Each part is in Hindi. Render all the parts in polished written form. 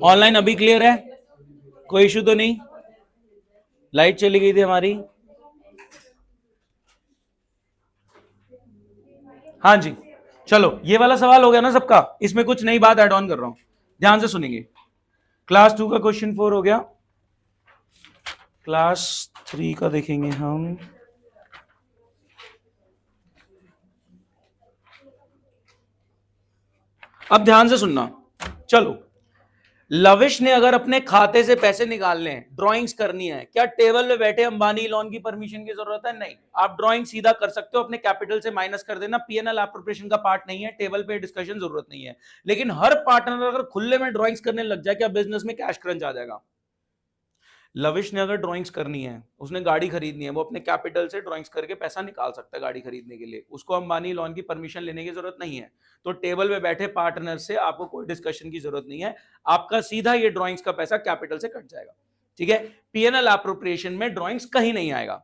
ऑनलाइन अभी क्लियर है, कोई इशू तो नहीं? लाइट चली गई थी हमारी। हाँ जी, चलो ये वाला सवाल हो गया ना सबका, इसमें कुछ नई बात ऐड ऑन कर रहा हूं, ध्यान से सुनेंगे। क्लास 2 का क्वेश्चन 4 हो गया, क्लास 3 का देखेंगे हम। अब ध्यान से सुनना, चलो लविश ने अगर अपने खाते से पैसे निकालने हैं, ड्राइंग्स करनी है, क्या टेबल पे बैठे अंबानी लोन की परमिशन की जरूरत है? नहीं, आप ड्राइंग सीधा कर सकते हो, अपने कैपिटल से माइनस कर देना, पीएनएल एप्रोप्रिएशन का पार्ट नहीं है, टेबल पे डिस्कशन जरूरत नहीं है। लेकिन हर पार्टनर अगर खुले में ड्राइंग्स करने लग जाए, क्या बिजनेस में कैश क्रंच आ जाएगा? लविश ने अगर ड्राइंग्स करनी है, उसने गाड़ी खरीदनी है, वो अपने कैपिटल से ड्राइंग्स करके पैसा निकाल सकता है गाड़ी खरीदने के लिए, उसको अंबानी लोन की परमिशन लेने की जरूरत नहीं है। तो टेबल पे बैठे पार्टनर से आपको कोई डिस्कशन की जरूरत नहीं है, आपका सीधा ये ड्राइंग्स का पैसा कैपिटल से कट जाएगा। ठीक है, पीएनएल एप्रोप्रिएशन में ड्राइंग्स कहीं नहीं आएगा,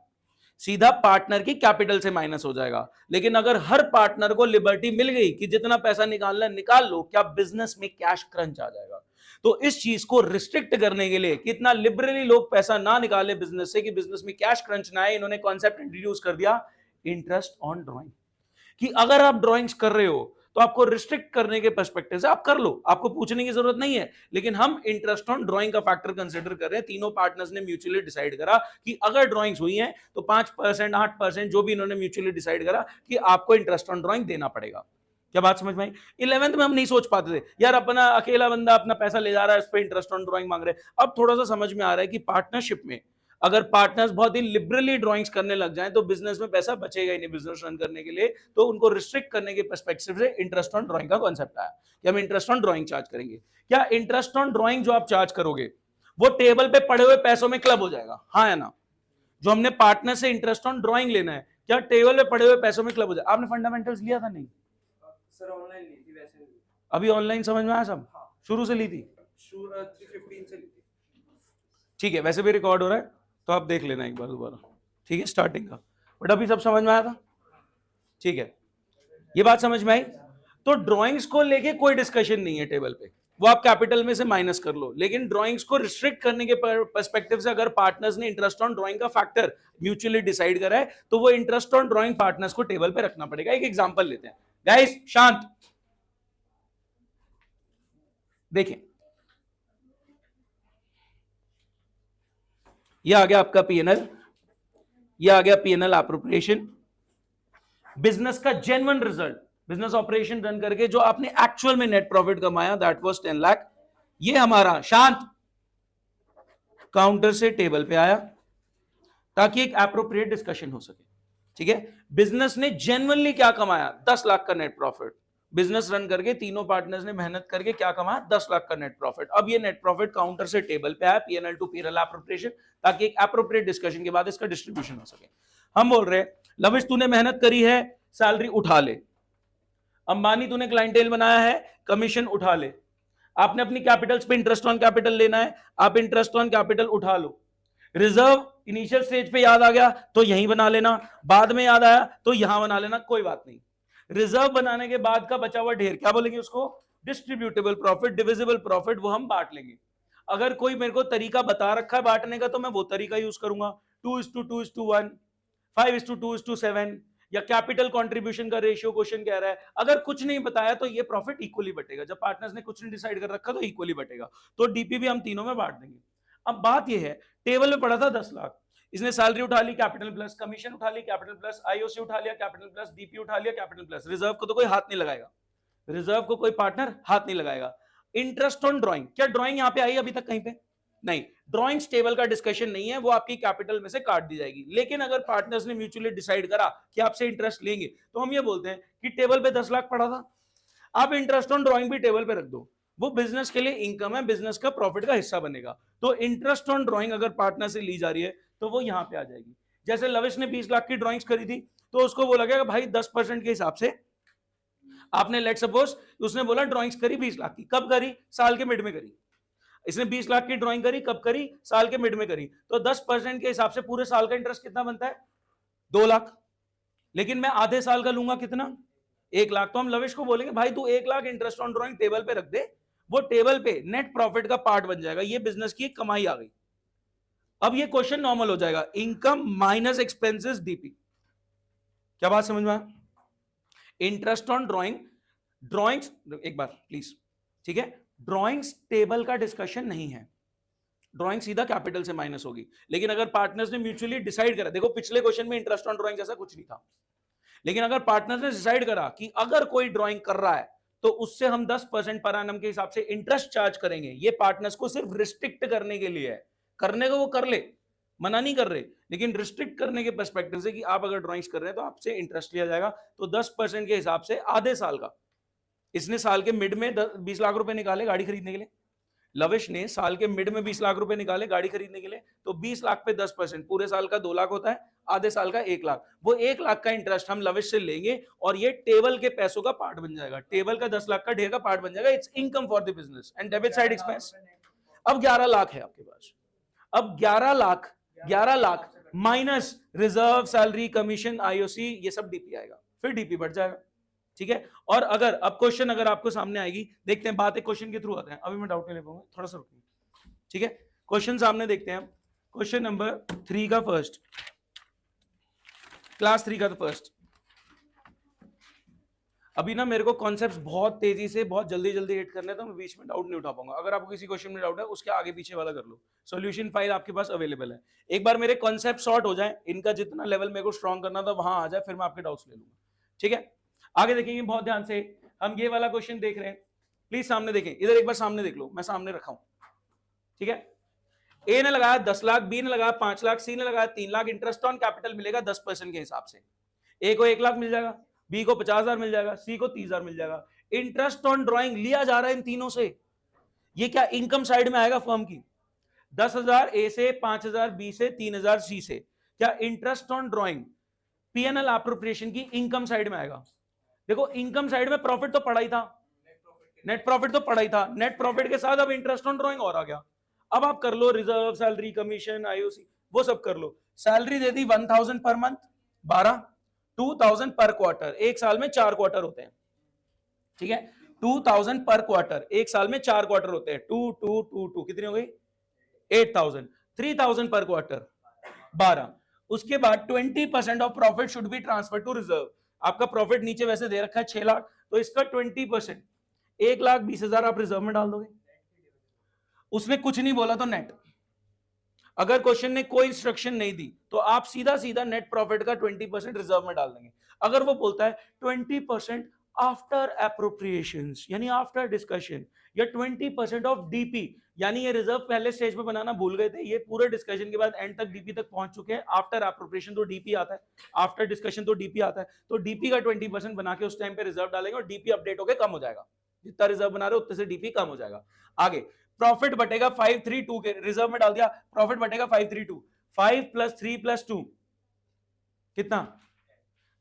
सीधा पार्टनर की कैपिटल से माइनस हो जाएगा। लेकिन अगर हर पार्टनर को लिबर्टी मिल गई कि जितना पैसा निकालना निकाल लो, क्या बिजनेस में कैश क्रंच आ जाएगा? तो इस चीज को रिस्ट्रिक्ट करने के लिए, कितना लिबरली लोग पैसा ना निकाले बिजनेस से कि बिजनेस में कैश क्रंच ना आए, इन्होंने कॉन्सेप्ट इंट्रोड्यूस कर दिया इंटरेस्ट ऑन ड्राइंग, कि अगर आप ड्राइंग्स कर रहे हो तो आपको रिस्ट्रिक्ट करने के पर्सपेक्टिव से आप कर लो, आपको पूछने की जरूरत नहीं है। लेकिन हम इंटरेस्ट ऑन ड्राइंग का फैक्टर कंसीडर कर रहे हैं। तीनों पार्टनर्स ने म्यूचुअली डिसाइड करा कि अगर ड्राइंग्स हुई हैं तो 5%, 8%, जो भी इन्होंने म्यूचुअली डिसाइड करा कि आपको इंटरेस्ट ऑन ड्राइंग देना पड़ेगा। क्या बात समझ में आई? 11th में हम नहीं सोच पाते थे यार, अपना अकेला बंदा अपना पैसा ले जा रहा है, इस पर इंटरेस्ट ऑन ड्राइंग मांग रहे हैं। अब थोड़ा सा समझ में आ रहा है कि पार्टनरशिप में अगर पार्टनर्स बहुत ही लिबरली ड्राइंग्स करने लग जाएं तो बिजनेस में पैसा बचेगा ही नहीं बिजनेस रन करने के लिए। तो उनको रिस्ट्रिक्ट करने के पर्सपेक्टिव से इंटरेस्ट ऑन ड्राइंग का कॉन्सेप्ट आया कि हम इंटरेस्ट ऑन ड्राइंग चार्ज करेंगे। क्या इंटरेस्ट ऑन ड्राइंग जो आप चार्ज करोगे वो टेबल पे पड़े हुए पैसों में क्लब हो जाएगा? हाँ या ना? जो हमने पार्टनर से इंटरेस्ट ऑन ड्राइंग लेना है, क्या टेबल पे पड़े हुए पैसों में क्लब हो जाएगा? आपने फंडामेंटल्स लिया था? नहीं सर, ऑनलाइन ली थी वैसे। अभी ऑनलाइन समझ में आया सब? हाँ। शुरू से ली थी? 315 से ली थी। ठीक है, वैसे भी रिकॉर्ड हो रहा है तो आप देख लेना एक बार दोबारा, ठीक है, स्टार्टिंग का। बट अभी सब समझ में आया था? ठीक है, ये बात समझ में आई? तो ड्राइंग्स को लेके कोई डिस्कशन नहीं है टेबल पे, वो आप कैपिटल में से माइनस कर लो। लेकिन ड्राइंग्स को रिस्ट्रिक्ट करने के पर्सपेक्टिव से अगर पार्टनर्स ने इंटरेस्ट ऑन ड्राइंग का फैक्टर म्यूचुअली डिसाइड करा है तो वो इंटरेस्ट ऑन ड्राइंग पार्टनर्स को टेबल पे रखना पड़ेगा। एक एग्जांपल लेते हैं गाइस, शांत देखें, ये आ गया आपका पीएनएल, ये आ गया पीएनएल एप्रोप्रिएशन, बिजनेस का genuine result, business operation run करके जो आपने एक्चुअल में नेट प्रॉफिट कमाया, दैट वाज 10 लाख। ये हमारा शांत काउंटर से टेबल पे आया ताकि एक एप्रोप्रिएट डिस्कशन हो सके। ठीक है, बिजनेस ने जेन्युइनली क्या कमाया? 10 लाख का नेट प्रॉफिट। बिजनेस रन करके तीनों पार्टनर्स ने मेहनत करके क्या कमाया? 10 लाख का नेट प्रॉफिट। अब ये नेट प्रॉफिट काउंटर से टेबल पे आया, पीएनएल टू पीएनएल एप्रोप्रिएशन, ताकि एक एप्रोप्रिएट डिस्कशन के बाद इसका डिस्ट्रीब्यूशन हो सके। हम बोल रहे हैं लविश तूने मेहनत करी है, सैलरी उठा ले। अंबानी तूने क्लाइंटेल बनाया है, कमीशन उठा ले। आपने अपनी कैपिटल्स पे इंटरेस्ट ऑन कैपिटल लेना है, आप इंटरेस्ट ऑन कैपिटल उठा लो। रिजर्व इनिशियल स्टेज पे याद आ गया तो यहीं बना लेना, बाद में याद आया तो यहां बना लेना, कोई बात नहीं। रिजर्व बनाने के बाद का बचा हुआ ढेर क्या बोलेंगे उसको? डिस्ट्रीब्यूटेबल प्रॉफिट, डिविजिबल प्रॉफिट, वो हम बांट लेंगे। अगर कोई मेरे को तरीका बता रखा है बांटने का तो मैं वो तरीका यूज करूंगा, 2:2:1, 5:2:7, या कैपिटल कंट्रीब्यूशन का रेशियो क्वेश्चन कह रहा है। अगर कुछ नहीं बताया तो ये प्रॉफिट इक्वली बटेगा, जब पार्टनर्स ने कुछ नहीं डिसाइड कर रखा तो इक्वली बटेगा। तो डीपी भी हम तीनों में बांट देंगे। अब बात ये है, टेबल में पड़ा था 10 लाख, इसने सैलरी उठा ली कैपिटल प्लस, कमीशन उठा ली कैपिटल प्लस, आईओसी उठा लिया कैपिटल प्लस, डीपी उठा लिया कैपिटल प्लस। रिजर्व को तो कोई हाथ नहीं लगाएगा, रिजर्व को कोई पार्टनर हाथ नहीं लगाएगा। इंटरेस्ट ऑन ड्राइंग, क्या ड्राइंग यहां पे आई अभी तक कहीं पे? नहीं, ड्राइंग्स टेबल का डिस्कशन नहीं है, वो आपकी कैपिटल में से काट दी जाएगी। लेकिन अगर पार्टनर्स ने म्यूचुअली डिसाइड करा कि आपसे इंटरेस्ट लेंगे तो हम ये बोलते हैं कि टेबल पे 10 लाख पड़ा था, आप इंटरेस्ट ऑन ड्राइंग भी टेबल पे रख दो, वो बिजनेस के लिए इनकम है, बिजनेस का प्रॉफिट का हिस्सा बनेगा। तो इंटरेस्ट ऑन ड्राइंग अगर पार्टनर से ली जा रही है तो वो यहां पे आ जाएगी। जैसे लविश ने 20 लाख की ड्राइंग्स करी थी तो उसको बोला गया भाई 10% के हिसाब से आपने, लेट सपोज उसने बोला ड्राइंग्स करी 20 लाख की, कब करी? साल के मिड में करी। इसने 20 लाख की ड्राइंग करी, कब करी? साल के मिड में करी। तो 10% के हिसाब से पूरे साल का इंटरेस्ट कितना बनता है? 2 लाख। लेकिन मैं आधे साल का लूंगा कितना, 1 लाख। तो हम लविश को बोलेंगे भाई तू 1 lakh interest on drawing table पे रख दे, वो टेबल पे नेट प्रॉफिट का पार्ट बन जाएगा, ये बिजनेस की कमाई आ गई। अब ये क्वेश्चन नॉर्मल हो जाएगा, इनकम माइनस एक्सपेंसेस डीपी। क्या बात समझ में आया? इंटरेस्ट ऑन ड्रॉइंग, ड्रॉइंग्स एक बार प्लीज, ठीक है, ड्रॉइंग्स टेबल का डिस्कशन नहीं है, ड्रॉइंग सीधा कैपिटल से माइनस होगी। लेकिन अगर पार्टनर्स ने म्यूचुअली डिसाइड करा, देखो पिछले क्वेश्चन में इंटरेस्ट ऑन ड्रॉइंग जैसा कुछ नहीं था, लेकिन अगर पार्टनर्स ने डिसाइड करा कि अगर कोई ड्रॉइंग कर रहा है तो उससे हम 10% पर एनम के हिसाब से इंटरेस्ट चार्ज करेंगे, ये पार्टनर्स को सिर्फ रिस्ट्रिक्ट करने के लिए है। करने को वो कर ले, मना नहीं कर रहे, लेकिन रिस्ट्रिक्ट करने के पर्सपेक्टिव से कि आप अगर ड्राइंग्स कर रहे हैं तो आपसे इंटरेस्ट लिया जाएगा। तो 10% के हिसाब से आधे साल का, इसने साल के मिड में 20 लाख रुपए निकाले गाड़ी खरीदने के लिए, लविश ने साल के मिड में 20 लाख रुपए निकाले गाड़ी खरीदने के लिए, तो 20 लाख पे 10%, पूरे साल का 2 लाख होता है, आधे साल का 1 लाख। वो 1 लाख का इंटरेस्ट हम लविश से लेंगे और ये टेबल के पैसों का पार्ट बन जाएगा, टेबल का 10 लाख का ढेर का पार्ट बन जाएगा। It's income for the business and debit side expense. अब 11 लाख है आपके पास, अब 11 lakh minus reserve, salary, commission, IOC, ये सब डीपी आएगा, फिर डीपी बढ़ जाएगा, ठीक है। और अगर अब क्वेश्चन अगर आपको सामने आएगी, देखते हैं, बात एक क्वेश्चन के थ्रू आते हैं, अभी मैं डाउट नहीं ले पाऊंगा, थोड़ा सा रुकिए, ठीक है। क्वेश्चन सामने देखते हैं, क्वेश्चन नंबर 3 का फर्स्ट, क्लास 3 का तो फर्स्ट। अभी ना मेरे को कॉन्सेप्ट्स बहुत तेजी से बहुत जल्दी जल्दी हिट करने, तो मैं बीच में डाउट नहीं उठा पाऊंगा। अगर आपको किसी क्वेश्चन में डाउट है उसके आगे पीछे वाला कर लो, सॉल्यूशन फाइल आपके पास अवेलेबल है। एक बार मेरे कॉन्सेप्ट सॉर्ट हो जाए, इनका जितना लेवल मेरे को स्ट्रॉन्ग करना था वहां आ जाए, फिर मैं आपके डाउट्स ले लूंगा, ठीक है। आगे देखेंगे बहुत ध्यान से, हम ये वाला क्वेश्चन देख रहे हैं, प्लीज सामने देखें, इधर एक बार सामने देख लो, मैं सामने रखा हूं, ठीक है। ए ने लगाया 10 लाख, बी ने लगाया 5 लाख, सी ने लगाया 3 लाख, इंटरेस्ट ऑन कैपिटल मिलेगा 10% के हिसाब से। ए को 1 लाख मिल जाएगा, बी को 50,000 मिल जाएगा, सी को 30,000 मिल जाएगा। इंटरेस्ट ऑन ड्रॉइंग लिया जा रहा है इन तीनों से, ये क्या इनकम साइड में आएगा फर्म की, 10,000 ए से, 5,000 बी से, 3,000 सी से। क्या interest on drawing PNL appropriation की इनकम साइड में आएगा? देखो इनकम साइड में प्रॉफिट तो पड़ा ही था, नेट प्रॉफिट तो पड़ा ही था, नेट प्रॉफिट के साथ अब इंटरेस्ट ऑन ड्रॉइंग और आ गया। अब आप कर लो रिजर्व, सैलरी, कमीशन, आईओसी, वो सब कर लो। सैलरी दे दी 1,000 पर मंथ, 12, 2,000 पर क्वार्टर, एक साल में 4 क्वार्टर होते हैं, ठीक है। 2,000 पर क्वार्टर, एक साल में 4 क्वार्टर होते हैं, 2 2 2 2 कितनी हो गई? 8,000, 3,000 पर क्वार्टर, 12। उसके बाद 20% of profit should be transfer to reserve. आपका प्रॉफिट नीचे वैसे दे रखा है 6 लाख, तो इसका 20%, 1,20,000 आप रिजर्व में डाल दोगे। उसने कुछ नहीं बोला तो नेट, अगर क्वेश्चन ने कोई इंस्ट्रक्शन नहीं दी तो आप सीधा सीधा नेट प्रॉफिट का 20% रिजर्व में डाल देंगे। अगर वो बोलता है 20% आफ्टर एप्रोप्रिएशंस यानी आफ्टर डिस्कशन, या 20% ऑफ डीपी यानी ये रिजर्व पहले स्टेज पे बनाना भूल गए थे, ये पूरे डिस्कशन के बाद एंड तक डीपी तक पहुंच चुके हैं। आफ्टर एप्रोप्रिएशन तो डीपी आता है, आफ्टर डिस्कशन तो डीपी आता है, तो डीपी का 20% बना के उस टाइम पे रिजर्व डालेंगे और डीपी अपडेट होकर कम हो जाएगा, जितना रिजर्व बना रहे हो उतने से डीपी कम हो जाएगा। आगे प्रॉफिट बटेगा 532 के, रिजर्व में डाल दिया, प्रॉफिट बटेगा 532, 5 + 3 + 2 कितना?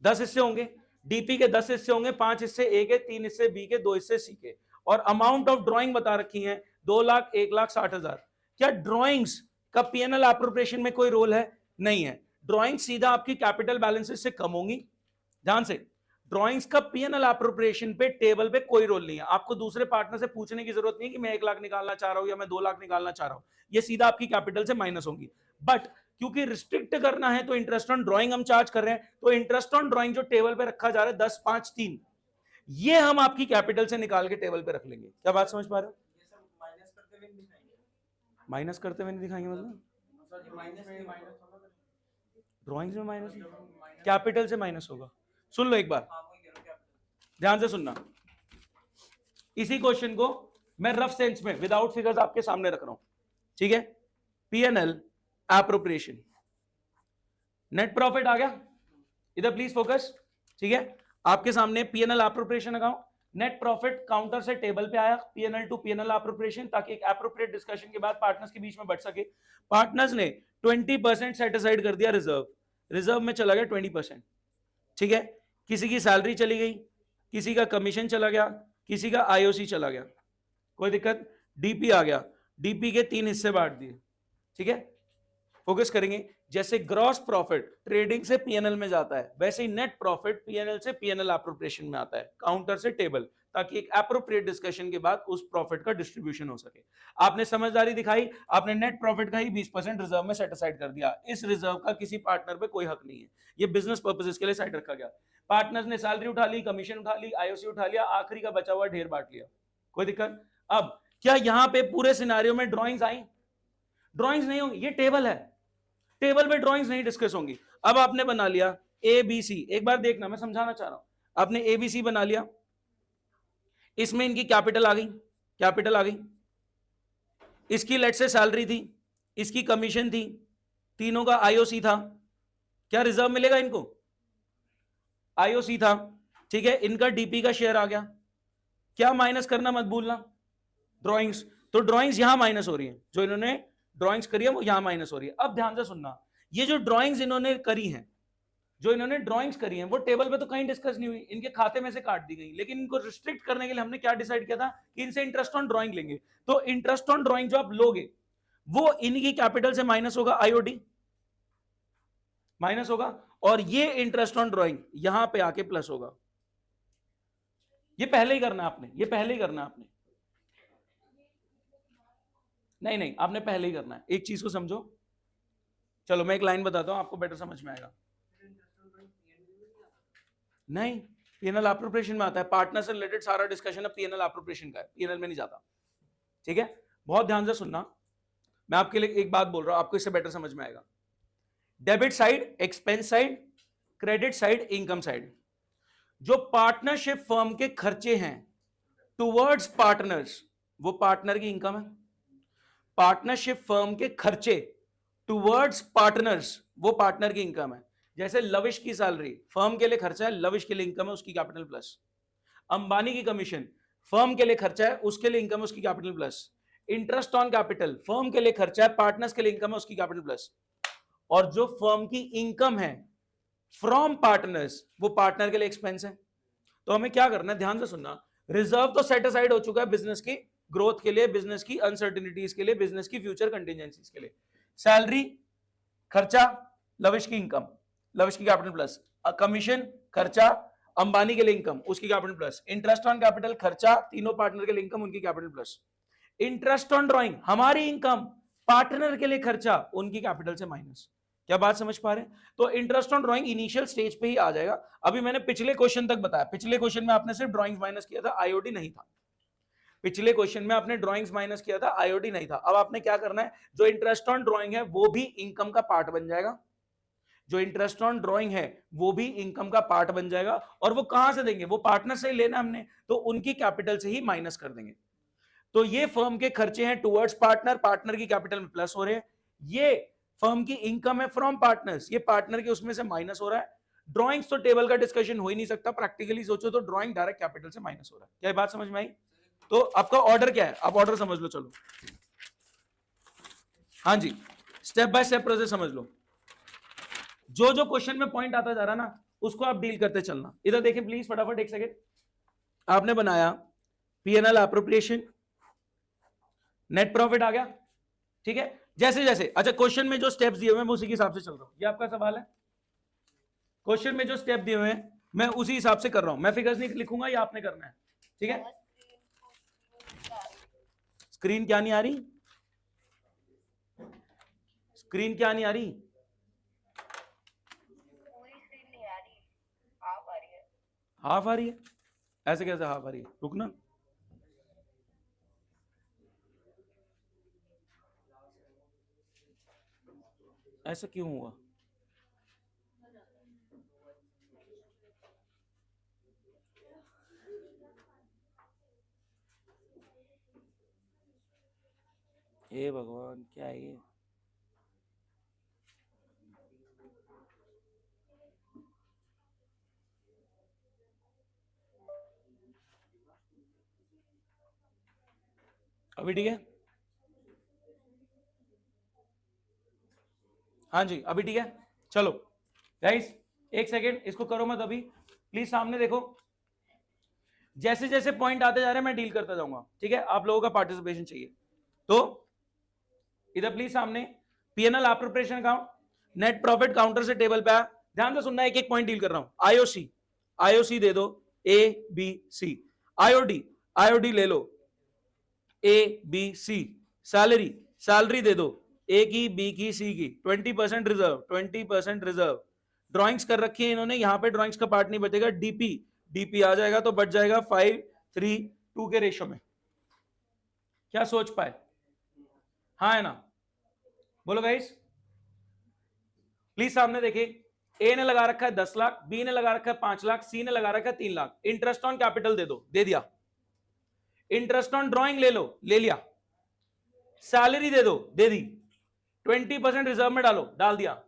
10 हिस्से होंगे, डीपी के 10 हिस्से होंगे, 5 हिस्से ए के, 3 हिस्से बी के, 2 हिस्से सी के। और अमाउंट ऑफ ड्राइंग बता रखी है 2 लाख, 1,60,000। क्या ड्राइंग्स का पीएनएल एप्रोप्रिएशन में कोई रोल है? नहीं है। ड्राइंग सीधा आपकी कैपिटल बैलेंसेस से कम होंगी, ध्यान से। ड्राइंग्स का पीएनएल एप्रोप्रिएशन पे टेबल पे कोई रोल नहीं है। आपको दूसरे पार्टनर से पूछने की जरूरत नहीं है कि मैं 1 लाख निकालना चाह रहा हूं या मैं 2 लाख निकालना चाह रहा हूं, ये सीधा आपकी कैपिटल से माइनस होंगी। बट क्योंकि रिस्ट्रिक्ट करना है तो इंटरेस्ट ऑन ड्राइंग हम चार्ज कर रहे हैं, तो इंटरेस्ट ऑन ड्राइंग जो टेबल पे रखा जा रहा है 10, 5, 3, ये हम आपकी कैपिटल से निकाल के टेबल पे रख लेंगे। क्या बात समझ पा रहे हो? ये सब माइनस करते हुए नहीं दिखाएंगे, माइनस करते हुए नहीं दिखाएंगे मतलब सॉरी माइनस में माइनस होगा, ड्राइंग्स में माइनस, कैपिटल से माइनस होगा। सुन लो एक बार, हां वही कह रहा हूं, क्या ध्यान से सुनना। इसी क्वेश्चन को मैं रफ सेंस में विदाउट फिगर्स आपके सामने रख रहा हूं, ठीक है। पीएनएल एप्रोप्रिएशन, नेट प्रॉफिट आ गया, इधर प्लीज फोकस, ठीक है। आपके सामने PNL appropriation account, net profit counter से टेबल पे आया, पीएनएल टू पीएनएल एप्रोप्रिएशन, ताकि एक एप्रोप्रिएट डिस्कशन के बाद पार्टनर्स के बीच में बढ़ सके। पार्टनर्स ने 20% सेट असाइड कर दिया रिजर्व, रिजर्व में चला गया 20%, ठीक है। किसी की सैलरी चली गई, किसी का कमीशन चला गया, किसी का आईओसी चला गया, कोई दिक्कत। डीपी आ गया, डीपी के 3 हिस्से बांट दिए, ठीक है। फोकस करेंगे, जैसे ग्रॉस प्रॉफिट ट्रेडिंग से पीएनएल में जाता है, वैसे ही नेट प्रॉफिट पीएनएल से पीएनएल एप्रोप्रिएशन में आता है, काउंटर से टेबल, ताकि एक एप्रोप्रिएट डिस्कशन के बाद उस प्रॉफिट का डिस्ट्रीब्यूशन हो सके। आपने समझदारी दिखाई, आपने नेट प्रॉफिट का ही 20% रिजर्व में सेट असाइड कर दिया। इस रिजर्व का किसी पार्टनर पे कोई हक नहीं है, ये बिजनेस पर्पसेस के लिए साइड रखा गया। पार्टनर्स ने सैलरी उठा ली, कमीशन उठा ली, आईओसी उठा लिया, आखिरी का बचा हुआ ढेर बांट लिया, कोई दिक्कत? अब क्या यहां पे पूरे सिनेरियो में ड्राइंग्स आई? ड्राइंग्स नहीं होंगी, ये टेबल है, टेबल पे ड्राइंग्स नहीं डिस्कस होंगी। अब आपने बना लिया ए बी सी, एक बार देखना, मैं समझाना चाह रहा हूं। आपने ए बी सी बना लिया, इसमें इनकी कैपिटल आ गई, कैपिटल आ गई, इसकी लेट से सैलरी थी, इसकी कमीशन थी, तीनों का आईओसी था। क्या रिजर्व मिलेगा इनको? आईओसी था, ठीक है, इनका डीपी का शेयर आ गया। क्या माइनस करना मत भूलना, ड्राइंग्स। तो ड्राइंग्स यहां माइनस हो रही है, जो इन्होंने ड्राइंग्स करी है वो यहां माइनस हो रही है। अब ध्यान से सुनना, ये जो ड्राइंग्स इन्होंने करी हैं, जो इन्होंने ड्राइंग्स करी हैं, वो टेबल पे तो कहीं डिस्कस नहीं हुई, इनके खाते में से काट दी गई। लेकिन इनको रिस्ट्रिक्ट करने के लिए हमने क्या डिसाइड किया था कि इनसे इंटरेस्ट ऑन ड्राइंग लेंगे। तो इंटरेस्ट ऑन ड्राइंग जो आप लोगे वो इनकी कैपिटल से माइनस होगा, आईओडी माइनस होगा, और ये इंटरेस्ट ऑन ड्राइंग यहां पे आके प्लस होगा। ये पहले ही करना आपने, ये पहले ही करना आपने, नहीं नहीं आपने पहले ही करना है। एक चीज को समझो, चलो मैं एक लाइन बताता हूं, आपको बेटर समझ में आएगा। नहीं, पीएनएल एप्रोप्रिएशन में आता है, पार्टनर से रिलेटेड सारा डिस्कशन है पीएनएल एप्रोप्रिएशन का है, पीएनएल में नहीं जाता, ठीक है? बहुत ध्यान से सुनना, मैं आपके लिए एक बात बोल रहा हूं, आपको इससे बेटर समझ में आएगा। Debit side expense side, credit side income side. जो पार्टनरशिप फर्म के खर्चे हैं टुवर्ड्स पार्टनर्स, वो पार्टनर की इनकम है। पार्टनरशिप फर्म के खर्चे टुवर्ड्स पार्टनर्स, वो पार्टनर की इनकम है। जैसे लविश की सैलरी फर्म के लिए खर्चा है, लविश के लिए इनकम है, उसकी कैपिटल प्लस। अंबानी की कमीशन फर्म के लिए खर्चा है, उसके लिए इनकम है, उसकी capital plus. Interest on capital firm के लिए खर्चा है, पार्टनर्स के लिए इनकम है, उसकी कैपिटल प्लस। और जो फर्म की इनकम है फ्रॉम पार्टनर्स, वो पार्टनर के लिए एक्सपेंस है। तो हमें क्या करना है, ध्यान से सुनना, रिजर्व तो सेट असाइड हो चुका है बिजनेस की ग्रोथ के लिए, बिजनेस की अनसर्टिनिटीज के लिए, बिजनेस की फ्यूचर कंटिजेंसीज के लिए। सैलरी खर्चा, लविश की इनकम, लविश की कैपिटल प्लस। कमीशन खर्चा, अंबानी के लिए इनकम, उसकी capital plus. Interest on capital खर्चा, तीनों पार्टनर के लिए इनकम, उनकी capital plus. Interest on drawing हमारी इनकम, पार्टनर के लिए खर्चा, उनकी कैपिटल से माइनस। क्या बात समझ पा रहे हैं? तो interest on drawing initial stage पे ही आ जाएगा। अभी मैंने पिछले क्वेश्चन तक बताया, पिछले क्वेश्चन में आपने सिर्फ ड्राइंग्स माइनस किया था, आईओडी नहीं था। पिछले क्वेश्चन में आपने ड्राइंग्स माइनस किया था, आईओडी नहीं था। अब आपने क्या करना है, जो इंटरेस्ट ऑन ड्राइंग है वो भी इनकम का पार्ट बन जाएगा, जो इंटरेस्ट ऑन ड्राइंग है वो भी इनकम का पार्ट बन जाएगा। और वो कहां से देंगे, वो पार्टनर से ही लेना हमने, तो उनकी कैपिटल से ही माइनस कर देंगे। तो ये फर्म के खर्चे हैं टुवर्ड्स पार्टनर, पार्टनर की कैपिटल में प्लस हो रहे हैं। ये फर्म की इनकम है फ्रॉम पार्टनर्स, ये पार्टनर के उसमें से माइनस हो रहा है। ड्राइंग्स तो टेबल का डिस्कशन हो ही नहीं सकता, प्रैक्टिकली सोचो तो ड्राइंग डायरेक्ट कैपिटल से माइनस हो रहा है। क्या बात समझ में आई? तो आपका ऑर्डर क्या है, आप ऑर्डर समझ लो। चलो हाँ जी, स्टेप बाय स्टेप प्रोसेस समझ लो। जो जो क्वेश्चन में पॉइंट आता जा रहा ना, उसको आप डील करते चलना। इधर देखें प्लीज, फटाफट एक सेकेंड। आपने बनाया पीएनएल एप्रोप्रिएशन, नेट प्रॉफिट आ गया, ठीक है? जैसे जैसे, अच्छा क्वेश्चन में जो स्टेप्स दिए हुए हैं मैं उसी के हिसाब से चल रहा हूं। ये आपका सवाल है, क्वेश्चन में जो स्टेप दिए हुए हैं मैं उसी हिसाब से कर रहा हूं। मैं फिगर्स नहीं लिखूंगा, ये आपने करना है, ठीक है? स्क्रीन क्या नहीं आ रही? स्क्रीन क्या नहीं आ रही? हाफ आ रही है? ऐसे कैसे हाफ आ रही है? रुकना, ऐसा क्यों हुआ? हे भगवान, क्या है ये? अभी ठीक है? हाँ जी अभी ठीक है। चलो गाइस एक सेकेंड, इसको करो मत अभी, प्लीज सामने देखो। जैसे जैसे पॉइंट आते जा रहे हैं मैं डील करता जाऊंगा, ठीक है? आप लोगों का पार्टिसिपेशन चाहिए। तो इधर प्लीज सामने PNL appropriation account, net profit counter से टेबल पे आया, ध्यान से सुनना, एक एक पॉइंट डील कर रहा हूं। आईओसी, आईओसी दे दो, A B C. IOD, IOD ले लो, A B C. Salary, salary दे दो, ए की, बी की, सी की। 20% रिजर्व, 20% रिजर्व। ड्राइंग्स कर रखी है इन्होंने, यहां पे ड्राइंग्स का पार्ट नहीं बचेगा। डीपी, डीपी आ जाएगा तो बच जाएगा 5:3:2 के रेशो में। क्या सोच पाए? हाँ है ना? बोलो गाइस, प्लीज सामने देखिए। ए ने लगा रखा है 10 लाख, बी ने लगा रखा है 5 लाख, सी ने लगा रखा है 3 लाख। इंटरेस्ट ऑन कैपिटल दे दो, दे दिया। इंटरेस्ट ऑन ड्राइंग ले लो, ले लिया। सैलरी दे दो, दे दी। 20% रिजर्व में डालो, डाल दिया।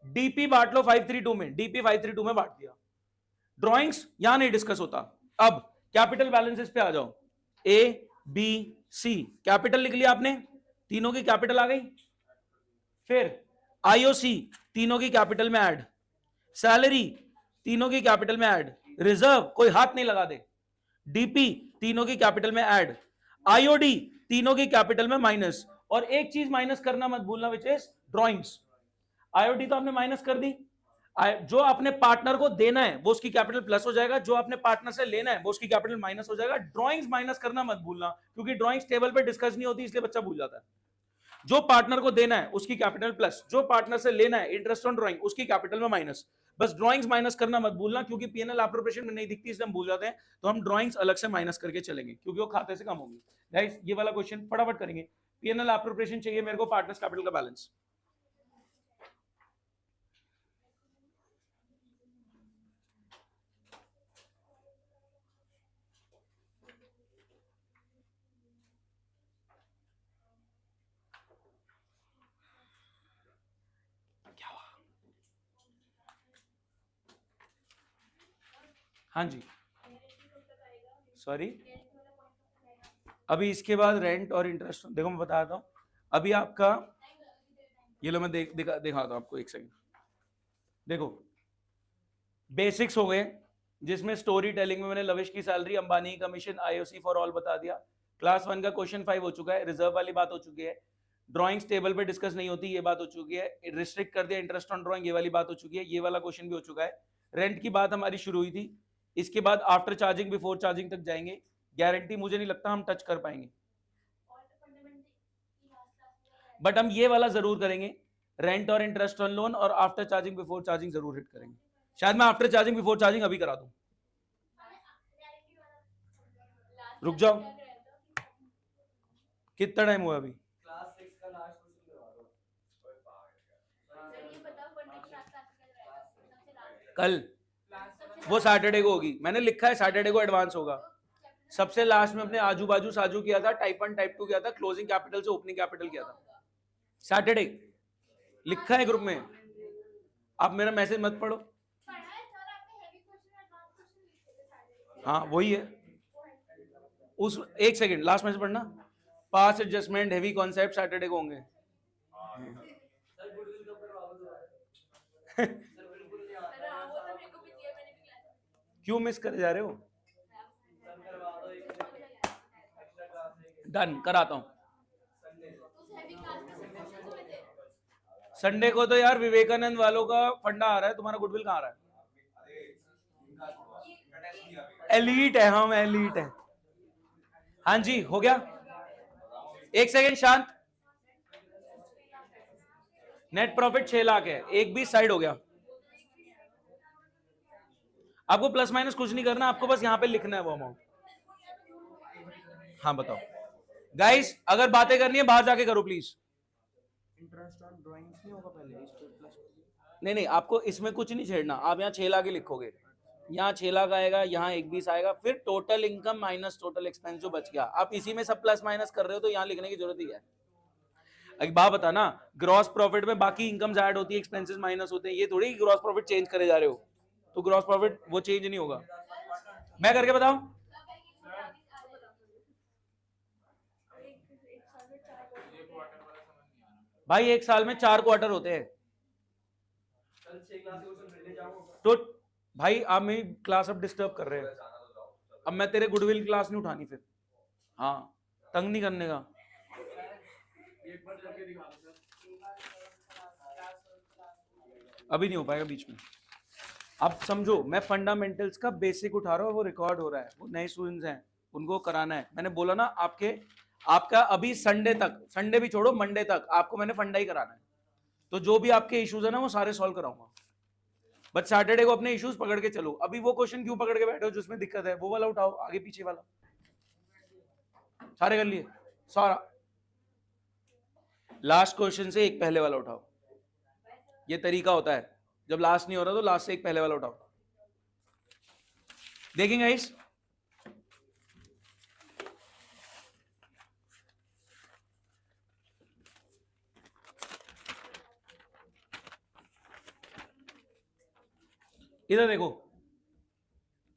डीपी बांट लो 532 में, डीपी 532 में बांट दिया। ड्राइंग्स यहां नहीं डिस्कस होता। अब कैपिटल बैलेंसेस पे आ जाओ। ए बी सी, कैपिटल लिख लिया आपने, तीनों की कैपिटल आ गई। फिर आईओसी, तीनों की कैपिटल में ऐड। सैलरी, तीनों की कैपिटल में ऐड। रिजर्व कोई हाथ नहीं लगा दे। डीपी, तीनों की कैपिटल में ऐड। आईओडी, तीनों की कैपिटल में माइनस। और एक चीज माइनस करना मत भूलना, विच इज ड्राइंग्स। आईओडी तो आपने माइनस कर दी। जो अपने पार्टनर को देना है वो उसकी कैपिटल प्लस हो जाएगा, जो अपने पार्टनर से लेना है वो उसकी कैपिटल माइनस हो जाएगा। ड्राइंग्स माइनस करना मत भूलना, क्योंकि ड्राइंग्स टेबल पे डिस्कस नहीं होती, इसलिए बच्चा भूल जाता है। जो पार्टनर को देना है उसकी कैपिटल प्लस, जो पार्टनर से लेना है इंटरेस्ट ऑन ड्राइंग उसकी कैपिटल में माइनस। बस ड्राइंग्स माइनस करना मत भूलना, क्योंकि पीएनएल एप्रोप्रिएशन में नहीं दिखती इसलिए हम भूल जाते हैं। तो हम ड्राइंग्स अलग से माइनस करके चलेंगे, क्योंकि वो खाते से कम होंगी। गाइस ये वाला क्वेश्चन फटाफट करेंगे। पीएनएल एप्रोप्रिएशन चाहिए मेरे को, पार्टनर्स कैपिटल का बैलेंस। हाँ जी, सॉरी, अभी इसके बाद रेंट और इंटरेस्ट। देखो मैं बताता हूँ अभी आपका, ये लो मैं दिखाता हूँ आपको, एक सेकंड। देखो बेसिक्स हो गए, जिसमें स्टोरी टेलिंग में मैंने लविश की salary, Ambani commission, IOC for all बता दिया। क्लास 1 का क्वेश्चन 5 हो चुका है, रिजर्व वाली बात हो चुकी है। ड्राइंग्स टेबल पे डिस्कस नहीं होती, ये बात हो चुकी है। रिस्ट्रिक्ट कर दिया इंटरेस्ट ऑन ड्राइंग, ये वाली बात हो चुकी है। ये वाला क्वेश्चन भी हो चुका है। रेंट की बात हमारी शुरू हुई थी, इसके बाद आफ्टर चार्जिंग बिफोर चार्जिंग तक जाएंगे। गारंटी मुझे नहीं लगता हम टच कर पाएंगे, बट हम ये वाला जरूर करेंगे, रेंट और इंटरेस्ट ऑन लोन और आफ्टर चार्जिंग बिफोर चार्जिंग जरूर हिट करेंगे। शायद मैं आफ्टर चार्जिंग बिफोर चार्जिंग अभी करा दूं। रुक जाओ, कितना टाइम हुआ अभी? क्लास 6 का लास्ट क्वेश्चन करवा दो। कल, वो सैटरडे को होगी, मैंने लिखा है सैटरडे को एडवांस होगा। सबसे लास्ट में अपने आजू बाजू साजू किया था, टाइप 1 टाइप 2 किया था, क्लोजिंग कैपिटल से ओपनिंग कैपिटल किया था। सैटरडे लिखा है ग्रुप में, आप मेरा मैसेज मत पढ़ो। हाँ वही है, उस एक सेकंड लास्ट मैसेज पढ़ना। पास एडजस्टमेंट हेवी कॉन्सेप्ट सैटरडे को होंगे। सर गुडविल कब करवा दो? सर बिल्कुल नहीं आता। क्यों मिस कर जा रहे हो? सर करवा दो, एक एक्स्ट्रा क्लास है। डन, कराता हूं। संडे संडे को तो यार विवेकानंद वालों का फंडा आ रहा है, तुम्हारा गुडविल कहाँ आ रहा है? एलीट है, हम एलीट है। हाँ जी हो गया, एक सेकेंड शांत। नेट प्रॉफिट 6 लाख है, एक भी साइड हो गया। आपको प्लस माइनस कुछ नहीं करना, आपको बस यहां पे लिखना है वो अमाउंट। हाँ बताओ गाइस, अगर बातें करनी है बाहर जाके करो प्लीज। इंटरेस्ट ऑन ड्राइंग्स नहीं होगा पहले, इस पे प्लस। नहीं आपको इसमें कुछ नहीं छेड़ना, आप यहाँ 6 लाख ही लिखोगे। यहाँ 6 लाख आएगा, यहाँ 1,20 आएगा, फिर total income minus total expense जो बच गया। आप इसी में सब प्लस माइनस कर रहे हो तो यहाँ लिखने की जरूरत ही है। एक बात बता ना, ग्रॉस प्रॉफिट में बाकी इनकम्स ऐड होती है, एक्सपेंसेस माइनस होते हैं, ये थोड़ी ग्रॉस प्रॉफिट चेंज करे जा रहे हो। तो ग्रॉस प्रॉफिट वो चेंज नहीं होगा। मैं करके बताऊं? भाई एक साल में 4 क्वार्टर होते हैं। कल 6 क्लास क्वेश्चन फिर ले जाऊंगा तो भाई आप मेरी क्लास अब डिस्टर्ब कर रहे हैं। अब मैं तेरे गुडविल क्लास नहीं उठानी फिर। हाँ तंग नहीं करने का। एक बार करके दिखा दो सर। अभी नहीं हो पाएगा बीच में। अब समझो, मैं फंडामेंटल्स का बेसिक उठा रहा हूँ, वो रिकॉर्ड हो रहा है, वो नए स्टूडेंट्स हैं उनको कराना है। मैंने बोला ना आपका अभी संडे तक, संडे भी छोड़ो, मंडे तक आपको मैंने फंडा ही कराना है। तो जो भी आपके इश्यूज है ना वो सारे सॉल्व कराऊंगा, बट सैटरडे को अपने इश्यूज पकड़ के चलो। अभी वो क्वेश्चन क्यों पकड़ के बैठे हो जिसमें दिक्कत है, वो वाला उठाओ, आगे पीछे वाला सारे कर लिए सारा। लास्ट क्वेश्चन से एक पहले वाला उठाओ, ये तरीका होता है, जब लास्ट नहीं हो रहा तो लास्ट से एक पहले वाला उठाओ। देखेंगे गाइस, इधर देखो।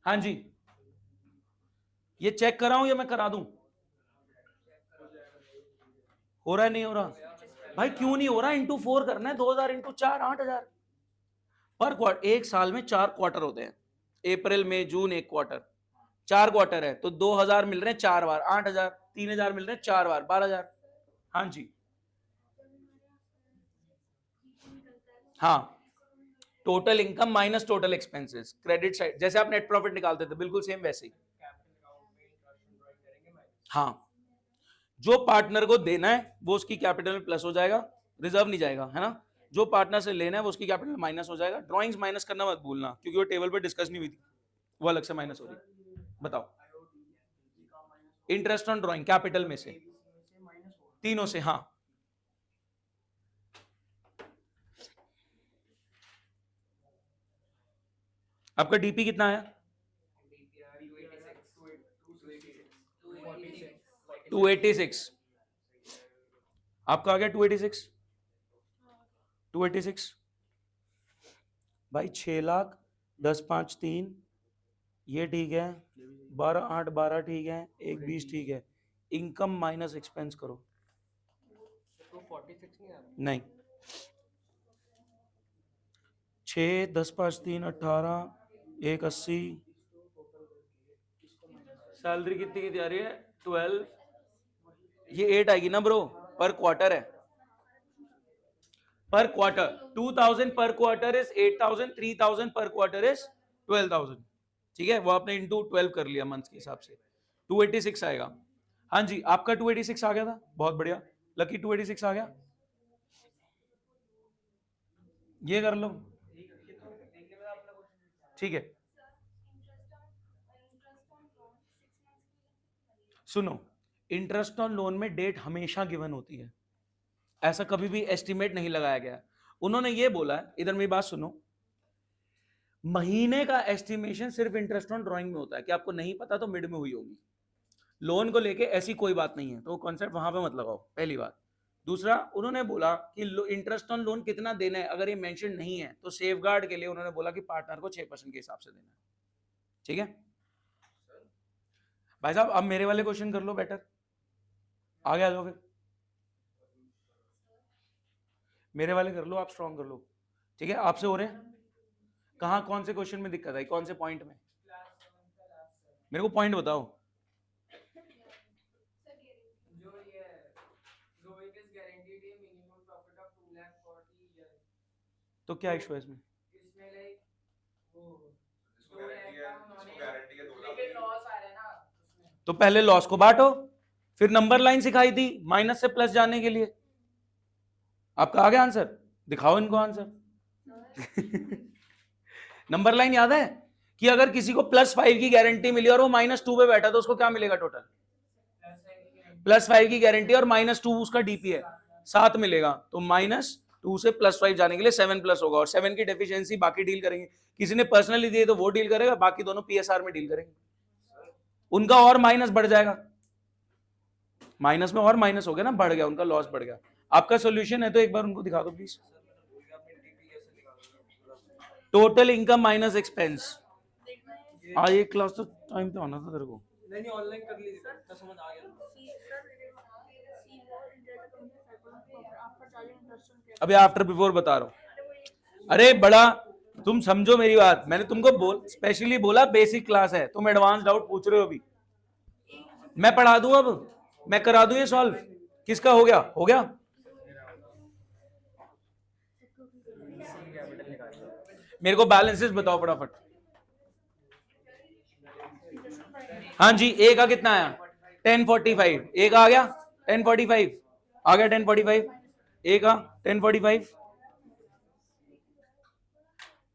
हाँ जी, ये चेक कराऊं या मैं करा दूं? हो रहा है, नहीं हो रहा? भाई क्यों नहीं हो रहा? इंटू 4 करना है, 2000 इंटू 4 8000 पर क्वार्टर। एक साल में 4 क्वार्टर होते हैं, अप्रैल मई जून एक क्वार्टर, 4 क्वार्टर है तो 2000 मिल रहे हैं 4 बार, 8000, 3000 मिल रहे हैं 4 बार, 12000। हाँ जी, हाँ, total income minus total expenses, credit side, जैसे आप नेट प्रॉफिट निकालते थे बिल्कुल सेम वैसे ही। हाँ, जो पार्टनर को देना है वो उसकी कैपिटल में प्लस हो जाएगा, रिजर्व नहीं जाएगा, है ना। जो पार्टनर से लेना है वो उसकी कैपिटल में माइनस हो जाएगा। ड्राइंग्स माइनस करना मत भूलना, क्योंकि वो टेबल पे डिस्कस नहीं हुई थी, वो अलग से माइनस हो रही। बताओ, इंटरेस्ट ऑन ड्राइंग कैपिटल में से, तीनों से। हाँ, आपका डीपी कितना है? 286। आपका आ गया 286। 286 भाई 6 लाख 10 5 3, ये ठीक है, 12 8 12 ठीक है, 1 20 ठीक है। इनकम माइनस एक्सपेंस करो। तो 46 नहीं आ रहा। नहीं, 6 10 5 3 18, 1 80। सैलरी कितनी की आ रही है? 12। ये 8 आएगी ना ब्रो, पर क्वार्टर है, पर क्वार्टर 2000 पर क्वार्टर इज 8000, 3000 पर क्वार्टर इज 12000। ठीक है, वो आपने इंटू 12 कर लिया मंथ के हिसाब से, 286 आएगा। हाँ जी, आपका 286 आ गया था, बहुत बढ़िया, लकी 286 आ गया। ये कर लो, ठीक है। सुनो, इंटरेस्ट ऑन लोन में डेट हमेशा गिवन होती है, ऐसा कभी भी एस्टिमेट नहीं लगाया गया। उन्होंने ये बोला है, इधर मेरी बात सुनो, महीने का एस्टिमेशन सिर्फ इंटरेस्ट ऑन ड्राइंग में होता है, कि आपको नहीं पता तो मिड में हुई होगी। लोन को लेके ऐसी कोई बात नहीं है, तो वो कॉन्सेप्ट वहां पे मत लगाओ, पहली बात। दूसरा, उन्होंने बोला कि इंटरेस्ट ऑन लोन कितना देना है, अगर ये मेंशन नहीं है तो सेफगार्ड के लिए उन्होंने बोला कि पार्टनर को 6% के हिसाब से देना है। ठीक है भाई साहब, अब मेरे वाले क्वेश्चन कर लो बेटर, आगे आ जाओ फिर। मेरे वाले कर लो, आप स्ट्रॉन्ग कर लो। ठीक है, आपसे हो रहे हैं कहाँ, कौन से क्वेश्चन में दिक्कत आई, कौन से पॉइंट में? मेरे को पॉइंट बताओ। तो क्या इशू है इसमें? तो पहले लॉस को बांटो, फिर नंबर लाइन सिखाई थी माइनस से प्लस जाने के लिए। आपका आ गया आंसर, दिखाओ इनको आंसर। नंबर लाइन याद है कि अगर किसी को +5 की गारंटी मिली और वो -2 पे बैठा तो उसको क्या मिलेगा टोटल? +5 की गारंटी और -2 उसका डीपी है, 7 मिलेगा। तो -2 से +5 जाने के लिए 7+ होगा, और 7 की डेफिशिएंसी बाकी डील करेंगे। किसी ने पर्सनली दिए तो वो डील करेगा, बाकी दोनों पीएसआर में डील करेंगे। उनका और माइनस बढ़ जाएगा, माइनस में और माइनस हो गया ना, बढ़ गया उनका, लॉस बढ़ गया। आपका सॉल्यूशन है तो एक बार उनको दिखा दो please. Total income minus expense. आज एक क्लास तो टाइम पे होना था तेरे को। नहीं ऑनलाइन कर लीजिए, तो समझ आ गया। अभी आफ्टर बिफोर बता रहा हूं। अरे बड़ा, तुम समझो मेरी बात, मैंने तुमको स्पेशली बोला बेसिक क्लास है, तुम एडवांस डाउट पूछ रहे हो। अभी मैं पढ़ा दूं, अब मैं करा दूं ये सॉल्व। किसका हो गया? हो गया। मेरे को बैलेंसेस बताओ फटाफट। हाँ जी, ए का कितना आया 1045, ए का आ गया 1045, आ गया 1045, ए का 1045,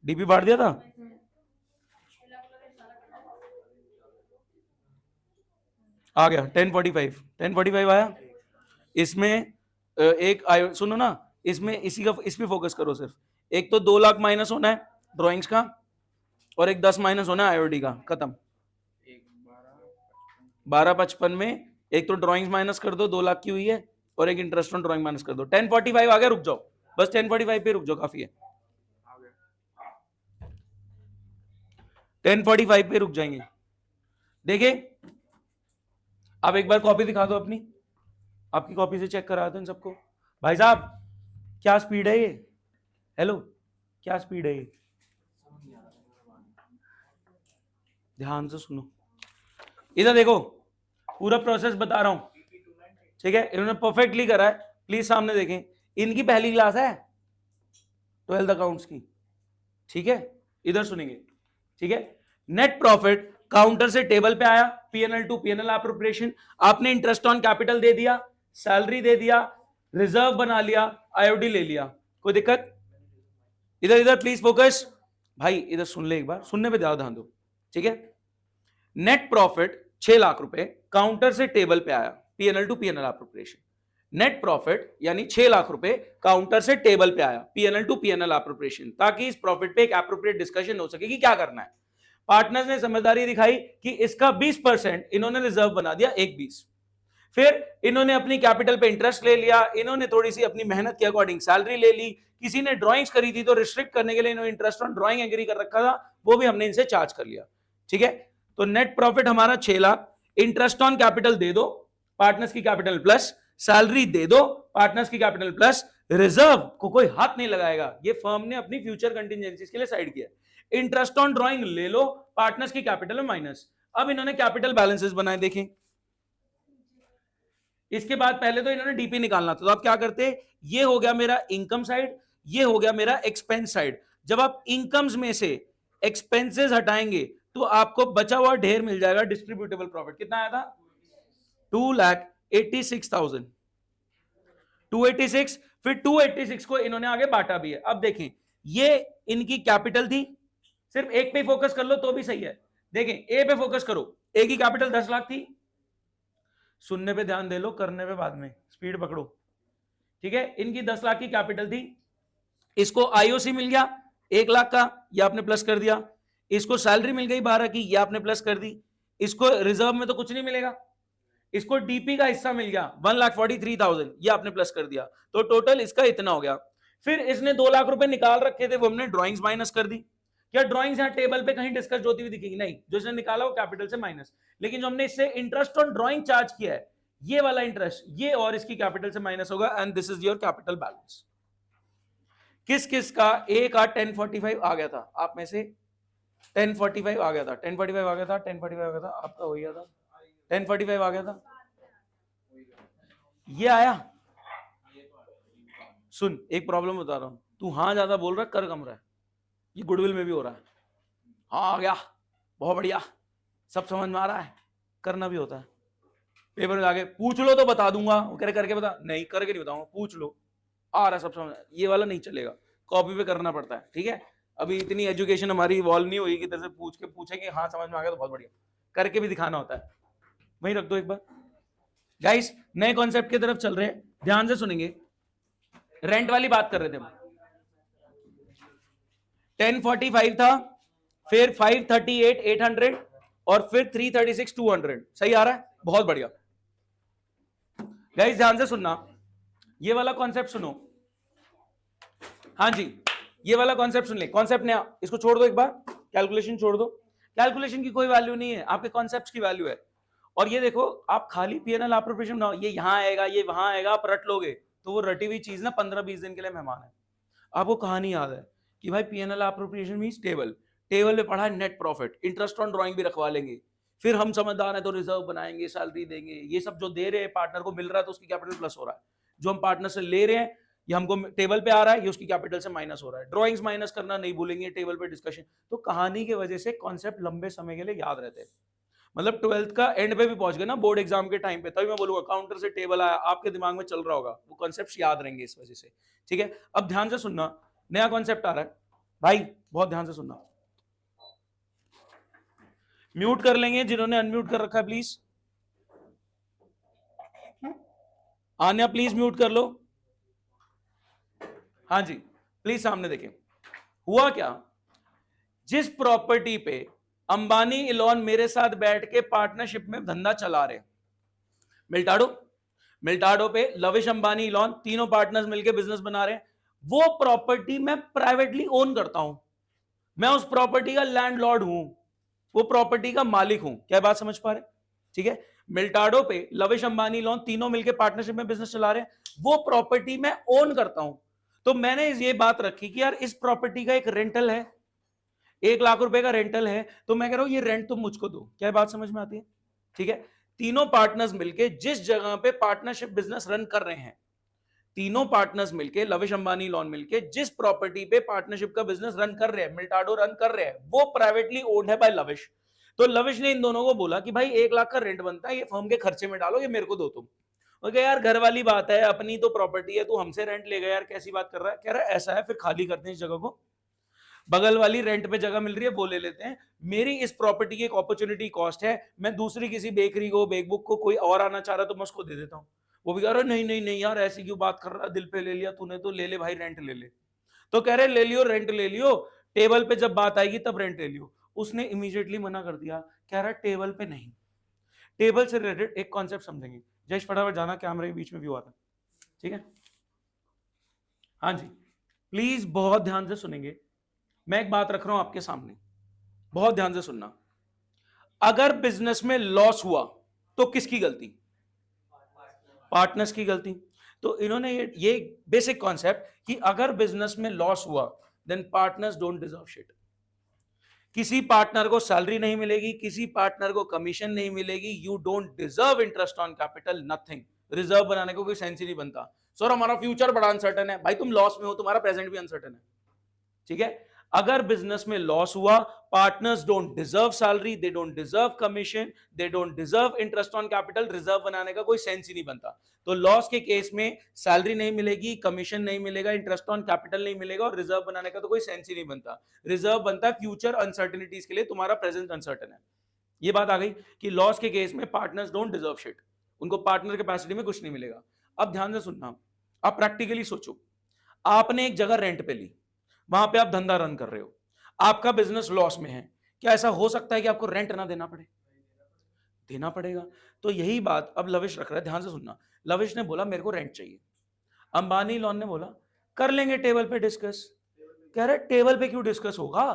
डीपी बांट दिया था। आ गया 1045, 1045 आया। इसमें एक सुनो ना, इसमें इसी का इस पे फोकस करो सिर्फ। एक तो 2 लाख माइनस होना है ड्राइंग्स का, और एक 10 माइनस होना है आईओडी का, खत्म। 1255 में एक तो ड्राइंग्स माइनस कर दो, 2 लाख की हुई है, और एक इंटरेस्ट ऑन ड्राइंग माइनस कर दो। 1045 आ गया, रुक जाओ बस 1045 पे रुक जाओ, काफी है। 1045 पे रुक जाएंगे। देखिए अब एक बार कॉपी दिखा दो अपनी, आपकी कॉपी से चेक करा दो इन सबको। भाई साहब क्या स्पीड है ये, हेलो क्या स्पीड है ये, ध्यान से सुनो, इधर देखो पूरा प्रोसेस बता रहा हूं, ठीक है। इन्होंने परफेक्टली करा है, प्लीज सामने देखें। इनकी पहली क्लास है 12th अकाउंट्स की, ठीक है। इधर सुनेंगे, ठीक है। नेट प्रॉफिट काउंटर से टेबल पे आया, पीएनएल टू पीएनएल अप्रोप्रिएशन, आपने इंटरेस्ट ऑन कैपिटल दे दिया, सैलरी दे दिया, रिजर्व बना लिया, आईओडी ले लिया, कोई दिक्कत? इधर इधर प्लीज फोकस भाई, इधर सुन ले एक बार, सुनने पे ज्यादा ध्यान दो, ठीक है। नेट प्रॉफिट 6 लाख रुपए काउंटर से टेबल पे आया, PNL to PNL appropriation. Net profit यानी 6 लाख रुपए काउंटर से टेबल पे आया, पीएनएल टू पीएनएल अप्रोप्रिएशन, ताकि इस प्रॉफिट पे एक एप्रोप्रिएट डिस्कशन हो सके कि क्या करना है। पार्टनर्स ने समझदारी दिखाई कि इसका 20% इन्होंने रिजर्व बना दिया, 1/20। फिर इन्होंने अपनी कैपिटल पे इंटरेस्ट ले लिया, इन्होंने थोड़ी सी अपनी मेहनत के अकॉर्डिंग सैलरी ले ली, किसी ने ड्राइंग्स करी थी तो रिस्ट्रिक्ट करने के लिए इन्होंने इंटरेस्ट ऑन ड्राइंग एग्री कर रखा था, वो भी हमने इनसे चार्ज कर लिया, ठीक है। तो नेट प्रॉफिट हमारा 6 लाख, इंटरेस्ट ऑन कैपिटल दे दो, पार्टनर्स की कैपिटल प्लस सैलरी दे दो, पार्टनर्स की कैपिटल प्लस रिजर्व को कोई हाथ नहीं लगाएगा, ये फर्म ने अपनी फ्यूचर कंटिजेंसीज के लिए साइड किया। इंटरेस्ट ऑन ड्राइंग ले लो, पार्टनर्स की कैपिटल में माइनस। अब इन्होंने कैपिटल बैलेंसेस बनाए, देखें। इसके बाद पहले तो इन्होंने डीपी निकालना था, तो आप क्या करते, ये हो गया मेरा इनकम साइड, ये हो गया मेरा एक्सपेंस साइड। जब आप इनकम्स में से एक्सपेंसेस हटाएंगे तो आपको बचा हुआ ढेर मिल जाएगा डिस्ट्रीब्यूटेबल प्रॉफिट। कितना आया था 2,86,000, 286। फिर 286 को इन्होंने आगे बांटा भी है। अब देखें, ये इनकी कैपिटल थी, सिर्फ एक पे फोकस कर लो तो भी सही है। देखें ए पे फोकस करो, ए की कैपिटल 10 लाख थी, सुनने पे ध्यान दे लो, करने पे बाद में स्पीड पकड़ो, ठीक है। इनकी 10 लाख की कैपिटल थी, इसको आईओसी मिल गया 1 लाख का, ये आपने प्लस कर दिया। इसको सैलरी मिल गई 12 की, ये आपने प्लस कर दी। इसको रिजर्व में तो कुछ नहीं मिलेगा, इसको डीपी का हिस्सा मिल गया 1,43,000, ये आपने प्लस कर दिया, तो टोटल इसका इतना हो गया। फिर इसने 2 लाख रुपए निकाल रखे थे, वो हमने ड्राइंग्स माइनस कर दी। क्या ड्राइंग्स यहाँ टेबल पे कहीं डिस्कस होती हुई दिखेगी? नहीं, जो इसने निकाला वो कैपिटल से माइनस। लेकिन जो हमने इससे इंटरेस्ट ऑन ड्राइंग चार्ज किया है, ये वाला इंटरेस्ट, ये और इसकी कैपिटल से माइनस होगा, and this is your capital balance. किस किस का? ए का 1045 आ गया था, आप में से 1045 आ गया था, 1045 आ गया था, 1045 आ गया था, आपका हो गया था 1045 आ गया था, ये आया। सुन एक प्रॉब्लम बता रहा हूं, तू हाँ ज्यादा बोल रहा है, कर कम रहा है, ये गुडविल में भी हो रहा है। हाँ आ गया, बहुत बढ़िया, सब समझ में आ रहा है, करना भी होता है। पेपर में आगे पूछ लो तो बता दूंगा, करके बता, नहीं करके नहीं बताऊंगा, पूछ लो, आ रहा है सब समझ, ये वाला नहीं चलेगा, कॉपी पे करना पड़ता है, ठीक है। अभी इतनी एजुकेशन हमारी इवॉल्व नहीं हुई कि तेरे से पूछ के पूछेंगे हाँ समझ में आ गया तो बहुत बढ़िया, करके भी दिखाना होता है। वहीं रख दो एक बार। गाइस नए कॉन्सेप्ट की तरफ चल रहे हैं, ध्यान से सुनेंगे। रेंट वाली बात कर रहे थे हम, 1045 था, फिर 538,800 और फिर 336,200, सही आ रहा है, बहुत बढ़िया। गाइस ध्यान से सुनना, ये वाला कॉन्सेप्ट सुनो, हाँ जी ये वाला कॉन्सेप्ट सुन ले। कॉन्सेप्ट ने इसको छोड़ दो एक बार, कैलकुलेशन छोड़ दो, कैलकुलेशन की कोई वैल्यू नहीं है, आपके कॉन्सेप्ट्स की वैल्यू है। और ये देखो, आप खाली पीएनएल अप्रोप्रिएशन ना, ये यहां आएगा ये वहां आएगा, आप रट लोगे तो वो रटी हुई चीज ना 15-20 दिन के लिए मेहमान है। आपको कहानी याद है कि भाई PNL appropriation means table, table में पढ़ा है net profit, interest on drawing भी रखवा लेंगे, फिर हम समझदार है तो रिजर्व बनाएंगे, सैलरी देंगे, ये सब जो दे रहे हैं पार्टनर को मिल रहा है तो उसकी कैपिटल प्लस हो रहा है, जो हम पार्टनर से ले रहे हैं ये हमको टेबल पे आ रहा है, ये उसकी कैपिटल से माइनस हो रहा है, ड्राइंग्स माइनस करना नहीं भूलेंगे, टेबल पे डिस्कशन। तो कहानी की वजह से कॉन्सेप्ट लंबे समय के लिए याद रहते हैं। मतलब 12th का एंड पे भी पहुंच गए ना, बोर्ड एग्जाम के टाइम पे, तभी मैं बोलूंगा काउंटर से टेबल आया, आपके दिमाग में चल रहा होगा, वो कॉन्सेप्ट याद रहेंगे इस वजह से। ठीक है, अब ध्यान से सुनना, नया कॉन्सेप्ट आ रहा है भाई, बहुत ध्यान से सुनना। म्यूट कर लेंगे जिन्होंने अनम्यूट कर रखा है प्लीज, आन्या प्लीज म्यूट कर लो। हाँ जी, प्लीज सामने देखें। हुआ क्या, जिस प्रॉपर्टी पे अंबानी इलॉन मेरे साथ बैठ के पार्टनरशिप में धंधा चला रहे, मिल्टाडो पे लविश अंबानी इलॉन तीनों पार्टनर्स मिलकर बिजनेस बना रहे हैं, वो प्रॉपर्टी मैं प्राइवेटली ओन करता हूं, मैं उस प्रॉपर्टी का लैंडलॉर्ड हूं, वो प्रॉपर्टी का मालिक हूं। क्या बात समझ पा रहे? ठीक है, मिल्टाडो पे लविश अंबानी इलॉन तीनों मिलकर पार्टनरशिप में बिजनेस चला रहे हैं, वो प्रॉपर्टी मैं ओन करता हूं। तो मैंने ये बात रखी कि यार इस प्रॉपर्टी का एक रेंटल है, 1 लाख रुपए का रेंटल है, तो मैं कह रहा हूं ये रेंट तुम मुझको दो। क्या बात समझ में आती है? ठीक है, तीनों पार्टनर्स मिलके जिस जगह पे पार्टनरशिप बिजनेस रन कर रहे हैं, तीनों पार्टनर्स मिलके लविश अंबानी लॉन मिलके जिस प्रॉपर्टी पे पार्टनरशिप का बिजनेस रन कर रहे हैं, मिल्टाडो रन कर रहे हैं, वो प्राइवेटली ओन्ड है बाय लविश। तो लविश ने इन दोनों को बोला कि भाई 1 लाख का रेंट बनता है, ये फर्म के खर्चे में डालो, ये मेरे को दो तुम। ओके यार, घर वाली बात है, अपनी तो प्रॉपर्टी है, तू हमसे रेंट ले गया यार, कैसी बात कर रहा है? कह रहा है ऐसा है, फिर खाली करते हैं इस जगह को, बगल वाली रेंट पे जगह मिल रही है वो ले लेते हैं, मेरी इस प्रॉपर्टी की एक अपॉर्चुनिटी कॉस्ट है, मैं दूसरी किसी बेकरी को, बेकबुक को कोई और आना चाह रहा तो मैं उसको दे देता हूं। वो भी कह रहा है नहीं नहीं नहीं यार, ऐसी क्यों बात कर रहा है, दिल पे ले लिया तूने, तो ले ले भाई, रेंट ले ले। तो कह रहे ले लियो, रेंट ले लियो, टेबल पे जब बात आएगी तब रेंट ले लियो। उसने इमीडिएटली मना कर दिया, कह रहा टेबल पे नहीं। टेबल से रिलेटेड एक कॉन्सेप्ट समझेंगे, जयेश फटाफट जाना, कैमरे के बीच में व्यू आता है। ठीक है, हाँ जी, प्लीज बहुत ध्यान से सुनेंगे, मैं एक बात रख रहा हूं आपके सामने, बहुत ध्यान से सुनना। अगर बिजनेस में लॉस हुआ तो किसकी गलती? पार्टनर्स की गलती। तो इन्होंने ये बेसिक कॉन्सेप्ट कि अगर बिजनेस में लॉस हुआ then partners don't deserve shit. किसी पार्टनर को सैलरी नहीं मिलेगी, किसी पार्टनर को कमीशन नहीं मिलेगी, you don't deserve interest on capital, nothing. Reserve बनाने को कोई सेंस ही नहीं बनता। सर हमारा फ्यूचर बड़ा अनसर्टन है, भाई तुम लॉस में हो, तुम्हारा प्रेजेंट भी अनसर्टन है। ठीक है, अगर बिजनेस में लॉस हुआ, partners don't deserve salary, they don't deserve commission, they don't deserve interest on capital, reserve बनाने का कोई सेंस ही नहीं बनता। तो लॉस के केस में सैलरी नहीं मिलेगी, कमीशन नहीं मिलेगा, इंटरेस्ट ऑन कैपिटल नहीं मिलेगा, और रिजर्व बनाने का तो कोई सेंस ही नहीं बनता। रिजर्व बनता है फ्यूचर अनसर्टेनिटीज के लिए, तुम्हारा प्रेजेंट अनसर्टन है। ये बात आ गई कि लॉस के केस में पार्टनर्स डोंट डिजर्व शिट, उनको पार्टनर कैपेसिटी में कुछ नहीं मिलेगा। अब ध्यान से सुनना, आप प्रैक्टिकली सोचो, आपने एक जगह रेंट पे ली, वहां पे आप धंधा रन कर रहे हो, आपका बिजनेस लॉस में है, क्या ऐसा हो सकता है कि आपको रेंट ना देना पड़े? देना पड़ेगा। तो यही बात अब लविश रख रहा है, ध्यान से सुनना। लविश ने बोला मेरे को रेंट चाहिए, अंबानी लॉन ने बोला कर लेंगे टेबल पे डिस्कस। कह रहे टेबल पे क्यों डिस्कस होगा?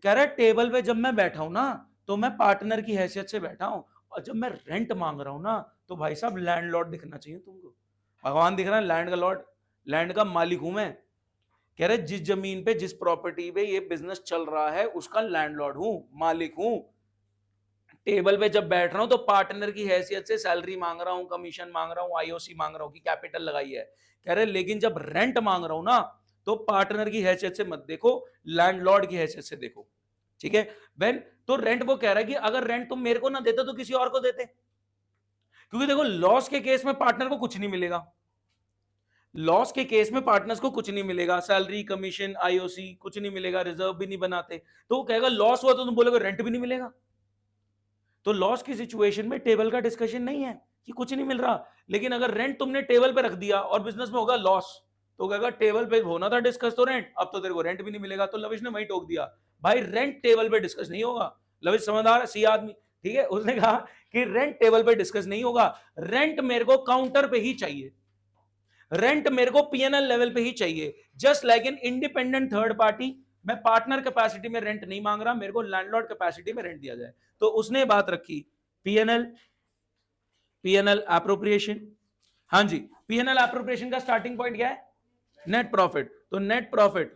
कह रहे टेबल पे जब मैं बैठा हूं ना, तो मैं पार्टनर की हैसियत से बैठा हूं, और जब मैं रेंट मांग रहा हूं ना, तो भाई साहब लैंडलॉर्ड दिखना चाहिए तुमको। भगवान दिख रहा है, लैंड का लॉर्ड, लैंड का मालिक हूं मैं। कह रहे जिस जमीन पे, जिस प्रॉपर्टी पे ये बिजनेस चल रहा है, उसका लैंडलॉर्ड हूं, मालिक हूं। टेबल पे जब बैठ रहा हूं तो पार्टनर की हैसियत से सैलरी मांग रहा हूं, कमीशन मांग रहा हूं, आईओसी मांग रहा हूं कि कैपिटल लगाई है। कह रहे लेकिन जब रेंट मांग रहा हूं ना, तो पार्टनर की हैसियत से मत देखो, लैंडलॉर्ड की हैसियत से देखो। ठीक है, वेन तो रेंट वो कह रहा है कि अगर रेंट तुम मेरे को ना देते तो किसी और को देते, क्योंकि देखो लॉस के केस में पार्टनर को कुछ नहीं मिलेगा, लॉस के केस में पार्टनर्स को कुछ नहीं मिलेगा, सैलरी, कमीशन, आईओसी कुछ नहीं मिलेगा, रिजर्व भी नहीं बनाते। तो वो कहेगा लॉस हुआ तो तुम बोलोगे रेंट भी नहीं मिलेगा। तो लॉस की सिचुएशन में टेबल का डिस्कशन नहीं है कि कुछ नहीं मिल रहा, लेकिन अगर रेंट तुमने टेबल पे रख दिया और बिजनेस में होगा लॉस, तो कहेगा टेबल पे होना था डिस्कस तो रेंट, अब तो तेरे को रेंट भी नहीं मिलेगा। तो लविश ने वही टोक दिया, भाई रेंट टेबल पे डिस्कस नहीं होगा। लविश समझदार सी आदमी, ठीक है, उसने कहा कि रेंट टेबल पे डिस्कस नहीं होगा, रेंट मेरे को काउंटर पे ही चाहिए, रेंट मेरे को पीएनएल लेवल पे ही चाहिए। Just like an independent third party, मैं पार्टनर कैपेसिटी में रेंट नहीं मांग रहा, मेरे को लैंडलॉर्ड कैपेसिटी में रेंट दिया जाए। तो उसने बात रखी पीएनएल, पीएनएल एप्रोप्रिएशन। हाँ जी, पीएनएल एप्रोप्रिएशन का स्टार्टिंग पॉइंट क्या है? Net profit. तो नेट प्रॉफिट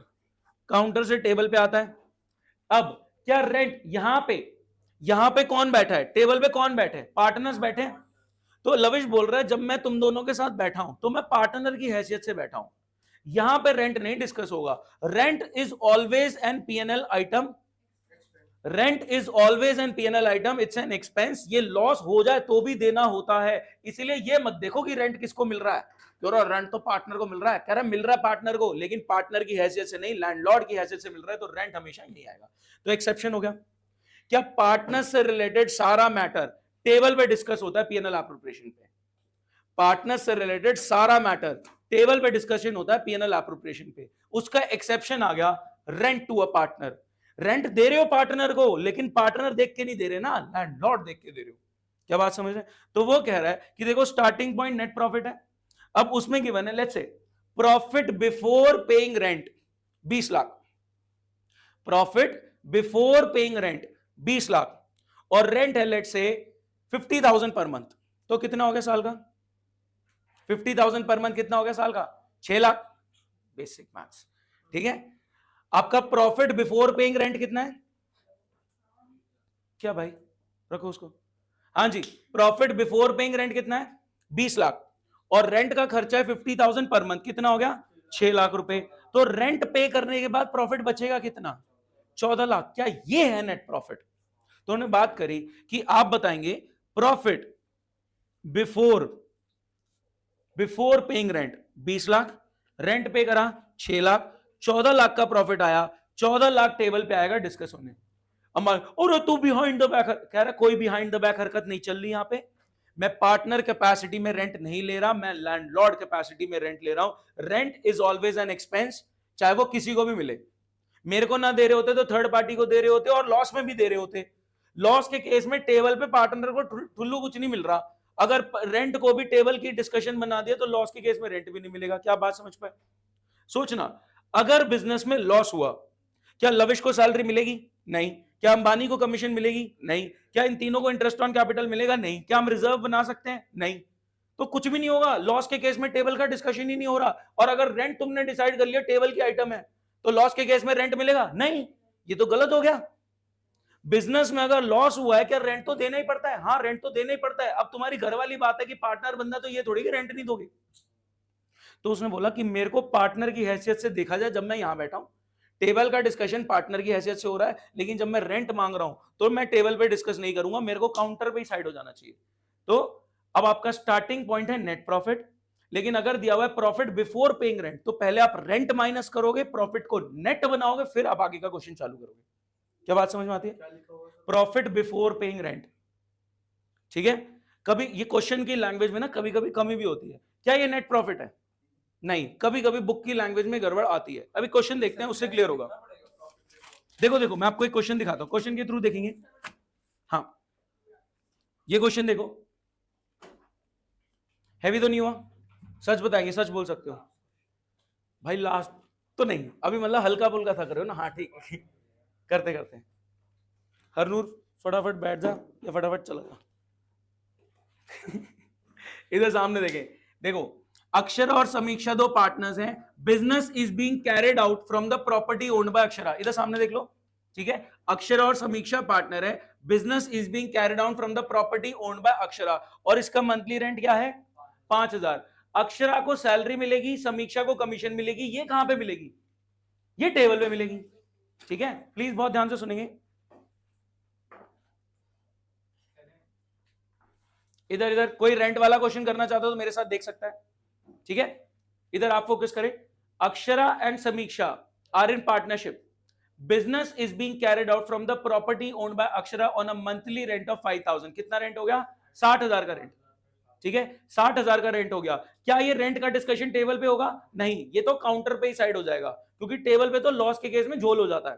काउंटर से टेबल पे आता है। अब क्या रेंट यहां पे कौन बैठा है? टेबल पे कौन बैठे? पार्टनर्स बैठे हैं। तो लविश बोल रहा है जब मैं तुम दोनों के साथ बैठा हूं तो मैं पार्टनर की हैसियत से बैठा हूं, यहां पे रेंट नहीं डिस्कस होगा। Rent is always an PNL item, rent is always an PNL item, it's an expense. ये लॉस हो जाए तो भी देना होता है, इसीलिए ये मत देखो कि रेंट किसको मिल रहा है, रेंट तो पार्टनर को मिल रहा है, कह रहा है मिल रहा है पार्टनर को, लेकिन पार्टनर की हैसियत से नहीं, लैंडलॉर्ड की हैसियत से मिल रहा है, तो रेंट हमेशा यही आएगा। तो एक्सेप्शन हो गया। क्या पार्टनर से रिलेटेड सारा मैटर टेबल पे डिस्कस होता है पीएनएल एप्रोप्रिएशन पे? पार्टनर से रिलेटेड सारा मैटर टेबल पे डिस्कशन होता है पीएनएल एप्रोप्रिएशन पे। उसका एक्सेप्शन आ गया rent to a partner. Rent दे रहे हो पार्टनर को, लेकिन पार्टनर देख के नहीं दे रहे ना, लैंडलॉर्ड देख के दे रहे हो। क्या बात समझ रहे हैं? तो वो कह रहा है कि देखो स्टार्टिंग पॉइंट नेट प्रॉफिट है, अब उसमें गिवन है let's say profit before paying rent 20 lakh, profit before paying rent 20 lakh, और रेंट है लेट्स से 50,000 पर मंथ, तो कितना हो गया साल का? 50,000 पर मंथ कितना हो गया साल का? 6 लाख। बेसिक मैथ्स, ठीक है। आपका प्रॉफिट बिफोर पेइंग रेंट कितना है? क्या भाई, रखो उसको। हाँ जी, प्रॉफिट बिफोर पेइंग रेंट कितना है? 20 लाख, और रेंट का खर्चा है 50,000 पर मंथ, कितना हो गया? 6 लाख रुपए। तो रेंट पे करने के बाद प्रॉफिट बचेगा कितना? 14 लाख। क्या ये है नेट प्रॉफिट? तो उन्होंने बात करी कि आप बताएंगे profit before paying rent 20 lakh, rent पे करा 6 लाख, 14 लाख का प्रॉफिट आया, 14 लाख टेबल पे आएगा डिस्कस होने। और तू बिहाइंड द बैक, कह रहा कोई बिहाइंड द बैक हरकत नहीं चल रही यहां पे, मैं पार्टनर कैपेसिटी में रेंट नहीं ले रहा, मैं लैंडलॉर्ड कैपेसिटी में रेंट ले रहा हूं। Rent is always an expense, चाहे वो किसी को भी मिले। मेरे को ना दे रहे होते तो थर्ड पार्टी को दे रहे होते, और लॉस में भी दे रहे होते। लॉस के केस में टेबल पे पार्टनर को ठुल्लू कुछ नहीं मिल रहा, अगर रेंट को भी टेबल की डिस्कशन बना दिया तो लॉस के केस में रेंट भी नहीं मिलेगा। क्या बात समझ पाए? सोचना, अगर बिजनेस में लॉस हुआ, क्या लविश को सैलरी मिलेगी? नहीं। क्या अंबानी को कमीशन मिलेगी? नहीं। क्या इन तीनों को इंटरेस्ट ऑन कैपिटल मिलेगा? नहीं। क्या हम रिजर्व बना सकते हैं? नहीं। तो कुछ भी नहीं होगा। लॉस के केस में टेबल का डिस्कशन ही नहीं हो रहा, और अगर रेंट तुमने डिसाइड कर लिया टेबल की आइटम है, तो लॉस के केस में रेंट मिलेगा? नहीं। ये तो गलत हो गया। बिजनेस में अगर लॉस हुआ है, क्या रेंट तो देना ही पड़ता है? हाँ, रेंट तो देना ही पड़ता है। अब तुम्हारी घर वाली बात है कि पार्टनर बंदा, तो ये थोड़ी कि रेंट नहीं दोगे। तो उसने बोला कि मेरे को पार्टनर की हैसियत से देखा जाए, जब मैं यहां बैठा हूं, टेबल का डिस्कशन पार्टनर की हैसियत से हो रहा है, लेकिन जब मैं रेंट मांग रहा हूं तो मैं टेबल पे डिस्कस नहीं करूंगा, मेरे को काउंटर पे ही साइड हो जाना चाहिए। तो अब आपका स्टार्टिंग पॉइंट है नेट प्रॉफिट, लेकिन अगर दिया हुआ है प्रॉफिट बिफोर पेइंग रेंट, तो पहले आप रेंट माइनस करोगे, प्रॉफिट को नेट बनाओगे, फिर आप आगे का क्वेश्चन चालू करोगे। क्या बात समझ में आती है? प्रॉफिट बिफोर पेइंग रेंट, ठीक है। कभी ये क्वेश्चन की लैंग्वेज में ना कभी कभी कमी भी होती है, क्या ये नेट प्रॉफिट है? नहीं, कभी कभी बुक की लैंग्वेज में गड़बड़ आती है। अभी क्वेश्चन देखते हैं, उससे क्लियर होगा। देखो देखो, मैं आपको एक क्वेश्चन दिखाता हूं, क्वेश्चन के थ्रू देखेंगे। हाँ, ये क्वेश्चन देखो, हैवी तो नहीं हुआ? सच बताएंगे, सच बोल सकते हो भाई? लास्ट तो नहीं, अभी मतलब हल्का फुल्का था करे हो ना? हाँ ठीक है, करते करते। हरनूर फटाफट बैठ जा या फटाफट चला जा। इधर सामने देखें, देखो अक्षरा और समीक्षा दो पार्टनर्स हैं, business is being carried out from the property owned by Akshara. इधर सामने देख लो, ठीक है। अक्षरा और समीक्षा पार्टनर है, business is being carried out from the property owned by Akshara, और इसका मंथली रेंट क्या है? 5,000। अक्षरा को सैलरी मिलेगी, समीक्षा को कमीशन मिलेगी। ये कहां पे मिलेगी? ये टेबल पे मिलेगी, ठीक है। प्लीज बहुत ध्यान से सुनेंगे। इधर इधर कोई रेंट वाला क्वेश्चन करना चाहता हो तो मेरे साथ देख सकता है, ठीक है। इधर आप फोकस करें। Akshara and Sameeksha are in partnership, business is being carried out from the property owned by Akshara on a monthly rent of 5,000। कितना रेंट हो गया? 60,000 का रेंट, ठीक है। 60,000 का रेंट हो गया। क्या ये रेंट का डिस्कशन टेबल पे होगा? नहीं, ये तो काउंटर पे ही साइड हो जाएगा, क्योंकि टेबल पे तो लॉस के केस में झोल हो जाता है,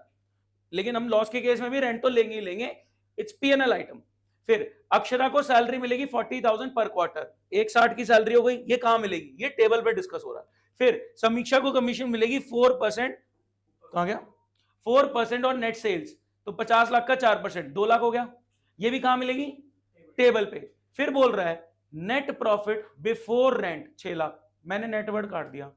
लेकिन हम लॉस के केस में भी रेंट तो लेंगे ही लेंगे, इट्स पीएनएल आइटम। फिर अक्षरा को सैलरी मिलेगी 40,000 पर क्वार्टर, 160 की सैलरी हो गई, ये कहां मिलेगी? ये टेबल पे डिस्कस हो रहा है। फिर समीक्षा को कमीशन मिलेगी 4%, कहां गया? 4% और नेट सेल्स, तो 50 लाख का 4%, 2 लाख हो गया। ये भी कहां मिलेगी? टेबल पे। फिर बोल रहा है net profit before rent 6 lakh, मैंने नेटवर्ड काट दिया।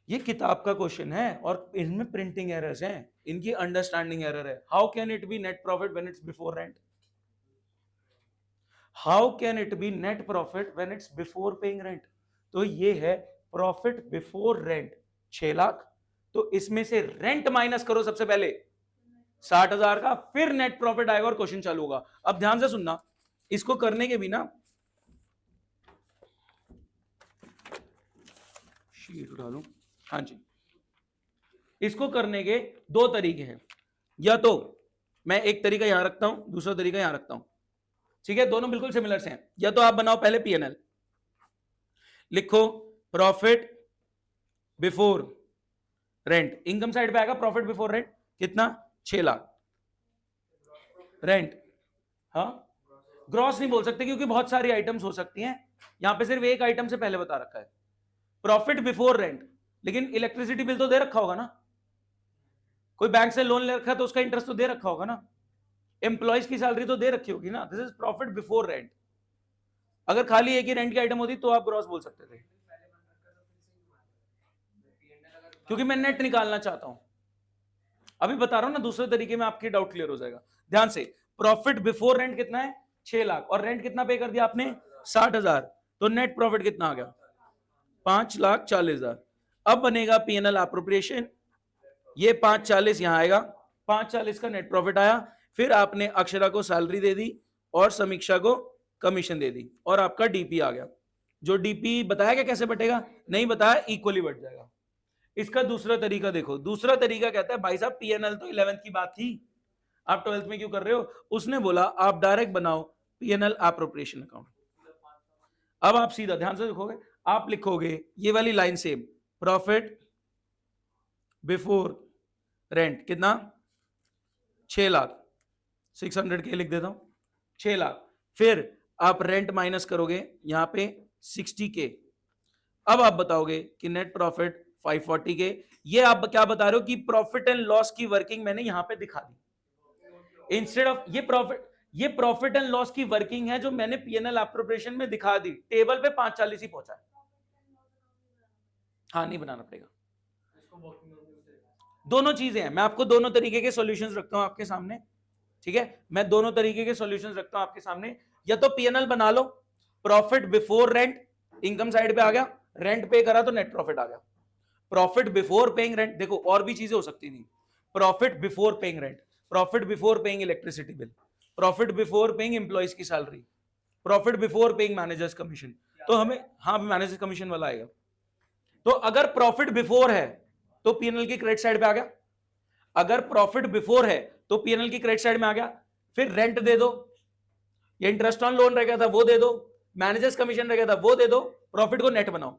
ये किताब का क्वेश्चन है और इनमें प्रिंटिंग एरर्स हैं, इनकी अंडरस्टैंडिंग एरर है। How can it be net profit when it's before rent? How can it be net profit when it's before paying rent? तो ये है प्रॉफिट बिफोर रेंट 6 लाख, तो इसमें से रेंट माइनस करो सबसे पहले 60,000 का, फिर नेट प्रॉफिट आएगा और क्वेश्चन चालू होगा। अब ध्यान से सुनना, इसको करने के भी ना, शीट उठा लूं, हाँ जी, इसको करने के दो तरीके हैं। या तो मैं एक तरीका यहां रखता हूं, दूसरा तरीका यहां रखता हूं, ठीक है, दोनों बिल्कुल सिमिलर से हैं। या तो आप बनाओ पहले पीएनएल, लिखो profit before rent, income side पे आएगा प्रॉफिट बिफोर रेंट कितना, 6 लाख, रेंट, हाँ ग्रॉस नहीं बोल सकते क्योंकि बहुत सारी आइटम्स हो सकती हैं, यहां पे सिर्फ एक आइटम से पहले बता रखा है प्रॉफिट बिफोर रेंट। लेकिन इलेक्ट्रिसिटी बिल तो दे रखा होगा ना, कोई बैंक से लोन ले रखा है तो उसका इंटरेस्ट तो दे रखा होगा ना, एम्प्लॉइज की सैलरी तो दे रखी होगी ना, this is profit before rent. अगर खाली एक ही रेंट की आइटम होती तो आप ग्रॉस बोल सकते थे, क्योंकि मैं नेट निकालना चाहता हूं, अभी बता रहा हूं ना, दूसरे तरीके में आपके डाउट क्लियर हो जाएगा। ध्यान से, प्रॉफिट बिफोर रेंट कितना है, 6 लाख, और रेंट कितना पे कर दिया आपने, 60,000, तो नेट प्रॉफिट कितना आ गया, 5,40,000। अब बनेगा पीएनएल एप्रोप्रिएशन, ये 540 यहां आएगा, 540 का नेट प्रॉफिट आया, फिर आपने अक्षरा को सैलरी दे दी और समीक्षा को कमीशन दे दी, और आपका डीपी आ गया। जो डीपी बताया क्या कैसे बटेगा, नहीं बताया, इक्वली बट जाएगा। इसका दूसरा तरीका देखो, दूसरा तरीका कहता है भाई साहब पीएनएल तो 11th की बात थी, आप 12th में क्यों कर रहे हो, उसने बोला आप डायरेक्ट बनाओ पीएनएल एप्रोप्रिएशन अकाउंट। अब आप सीधा ध्यान से देखोगे, आप लिखोगे ये वाली line same, profit before rent कितना, 6 लाख, 600 के लिख देता हूं, 6 लाख, फिर आप रेंट माइनस करोगे यहां पे 60 के। अब आप बताओगे कि नेट प्रॉफिट 540 के। ये आप क्या बता रहे हो कि प्रॉफिट एंड लॉस की वर्किंग मैंने यहां पे दिखा दी, इंस्टेड ऑफ ये प्रॉफिट एंड लॉस की वर्किंग है जो मैंने पीएनएल एप्रोप्रिएशन में दिखा दी, टेबल पे 540 ही पहुंचा है। हाँ नहीं बनाना पड़ेगा, दोनों चीजें हैं, मैं आपको दोनों तरीके के सॉल्यूशंस रखता हूं आपके सामने, ठीक है, मैं दोनों तरीके के सॉल्यूशंस रखता हूं आपके सामने। या तो पीएनएल बना लो, profit before rent, income side पे आ गया, रेंट पे करा तो नेट प्रॉफिट आ गया, प्रॉफिट बिफोर पेइंग रेंट, देखो और भी चीजें हो सकती थी, profit before paying rent, profit before paying electricity bill, profit before paying employees की salary, profit before paying managers commission, तो हमें हाँ मैनेजर कमीशन वाला आएगा। तो अगर प्रॉफिट बिफोर है तो पीएनएल की क्रेडिट साइड पे आ गया, अगर प्रॉफिट बिफोर है तो पीएनएल की क्रेडिट साइड में आ गया, फिर रेंट दे दो, ये इंटरेस्ट ऑन लोन रह गया था वो दे दो, मैनेजर्स कमीशन रह गया था वो दे दो, प्रॉफिट को नेट बनाओ,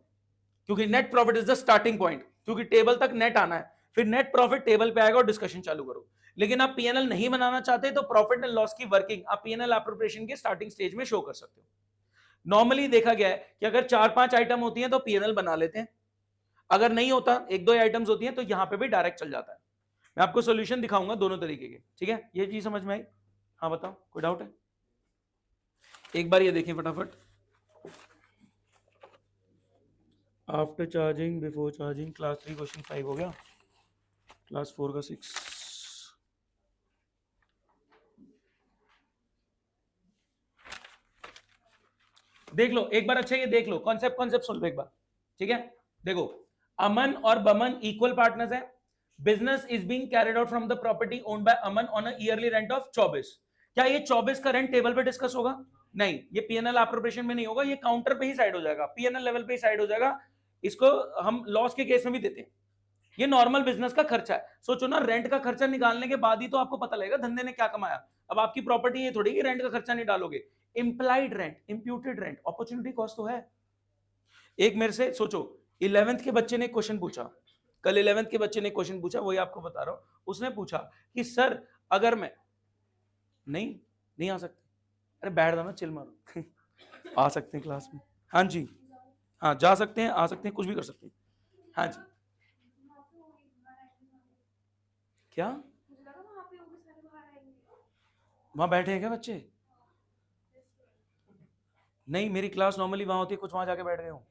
क्योंकि net profit is the starting point, क्योंकि टेबल तक नेट आना है, फिर नेट प्रॉफिट टेबल पे आएगा और डिस्कशन चालू करो। लेकिन आप पीएनएल नहीं बनाना चाहते तो प्रॉफिट एंड लॉस की वर्किंग आप पीएनएल एप्रोप्रिएशन के स्टार्टिंग स्टेज में शो कर सकते हो। नॉर्मली देखा गया है कि अगर 4-5 आइटम होती हैं तो पीएनएल बना लेते हैं, अगर नहीं होता 1-2 आइटम्स होती हैं तो यहां पे भी डायरेक्ट चल जाता है। मैं आपको सॉल्यूशन दिखाऊंगा दोनों तरीके के, ठीक है, ये चीज समझ में आई, हाँ बताओ कोई डाउट है, एक बार ये देखें फटाफट, after charging before charging, class 3 question 5 हो गया, क्लास 4 का 6, देख लो एक बार, अच्छा ये देख लो, कॉन्सेप्ट सुन लो एक बार, ठीक है। देखो अमन और बमन इक्वल पार्टनर्स हैं, business is being carried out from the property owned bye Aman on a yearly rent of 24। क्या ये 24 का रेंट टेबल पे डिस्कस होगा, नहीं, ये पीएनएल एप्रोप्रिएशन में नहीं होगा, ये काउंटर पे ही साइड हो जाएगा, पीएनएल लेवल पे ही साइड हो जाएगा, इसको हम लॉस के केस में भी देते हैं। ये नॉर्मल बिजनेस का खर्चा है, सोचो ना, रेंट का खर्चा निकालने के बाद ही तो आपको पता लगेगा धंधे ने क्या कमाया। अब आपकी प्रॉपर्टी ये थोड़ी कि रेंट का खर्चा नहीं डालोगे, implied rent, imputed rent, opportunity cost तो है। एक मेरे से सोचो, 11th के बच्चे ने क्वेश्चन पूछा, कल 11th के बच्चे ने क्वेश्चन पूछा, वही आपको बता रहा हूं, उसने पूछा कि सर अगर मैं नहीं आ सकते, अरे बैठ जाओ ना, चिल मारो आ सकते हैं क्लास में, हाँ जी, हाँ जा सकते हैं, आ सकते हैं, कुछ भी कर सकते हैं, हाँ जी, क्या वहां बैठे हैं क्या बच्चे, नहीं मेरी क्लास नॉर्मली वहां होती है, कुछ वहां जाके बैठ गए हो,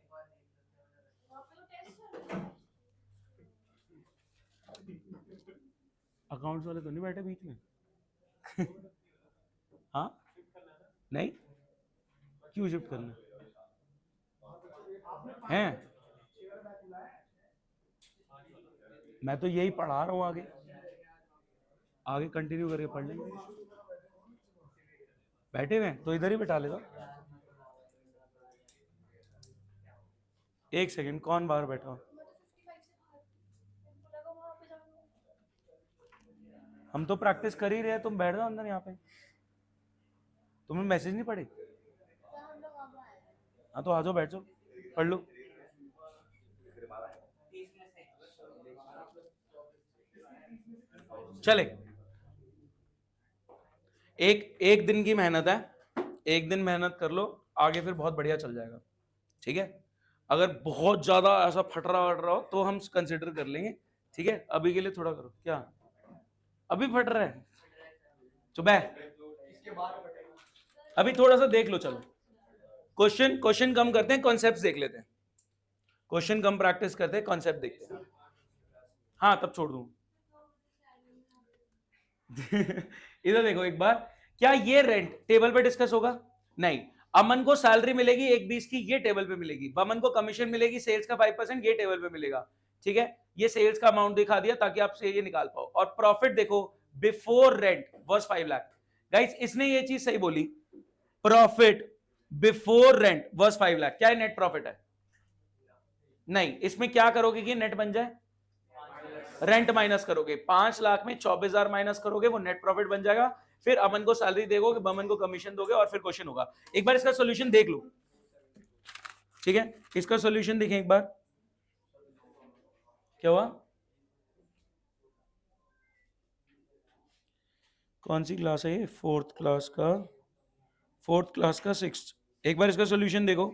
अकाउंट्स वाले तो नहीं बैठे बीच में हाँ नहीं, क्यों शिफ्ट करना है, मैं तो यही पढ़ा रहा हूं, आगे आगे कंटिन्यू करके पढ़ लेंगे। बैठे हुए हैं तो इधर ही बैठा लेगा। एक सेकंड, कौन बाहर बैठा हो? हम तो प्रैक्टिस कर ही रहे हैं, तुम बैठ जाओ अंदर यहाँ पे। तुमने मैसेज नहीं पढ़ी? हाँ तो आ जाओ, बैठ जाओ, पढ़ लो। चले, एक एक दिन की मेहनत है, एक दिन मेहनत कर लो, आगे फिर बहुत बढ़िया चल जाएगा। ठीक है, अगर बहुत ज्यादा ऐसा फट रहा हो तो हम कंसिडर कर लेंगे। ठीक है, अभी के लिए थोड़ा करो। क्या अभी फट रहा है? सुबह अभी थोड़ा सा देख लो। चलो क्वेश्चन क्वेश्चन कम करते हैं, कॉन्सेप्ट देख लेते हैं। क्वेश्चन कम प्रैक्टिस करते हैं, कॉन्सेप्ट देखते हैं। हाँ तब छोड़ दूं। इधर देखो एक बार, क्या ये रेंट टेबल पे डिस्कस होगा? नहीं। अमन को सैलरी मिलेगी 1/20 की, ये टेबल पे मिलेगी। बमन को कमीशन मिलेगी सेल्स का 5%, ये टेबल पे मिलेगा। ठीक है, ये सेल्स का अमाउंट दिखा दिया ताकि आप से ये निकाल पाओ। और प्रॉफिट देखो, before rent was 5 lakh. Guys इसने ये चीज सही बोली, profit before rent was 5 lakh. क्या नेट प्रॉफिट है? नहीं, इसमें क्या करोगे कि नेट बन जाए? रेंट माइनस करोगे, 5 लाख में 24,000 माइनस करोगे, वो नेट प्रॉफिट बन जाएगा। फिर अमन को सैलरी दोगे, बमन को कमीशन दोगे, और फिर क्वेश्चन होगा। एक बार इसका सॉल्यूशन देख लो। ठीक है, इसका सॉल्यूशन देखें एक बार। क्या हुआ? कौन सी क्लास है ये? फोर्थ क्लास का 6th। एक बार इसका सॉल्यूशन देखो।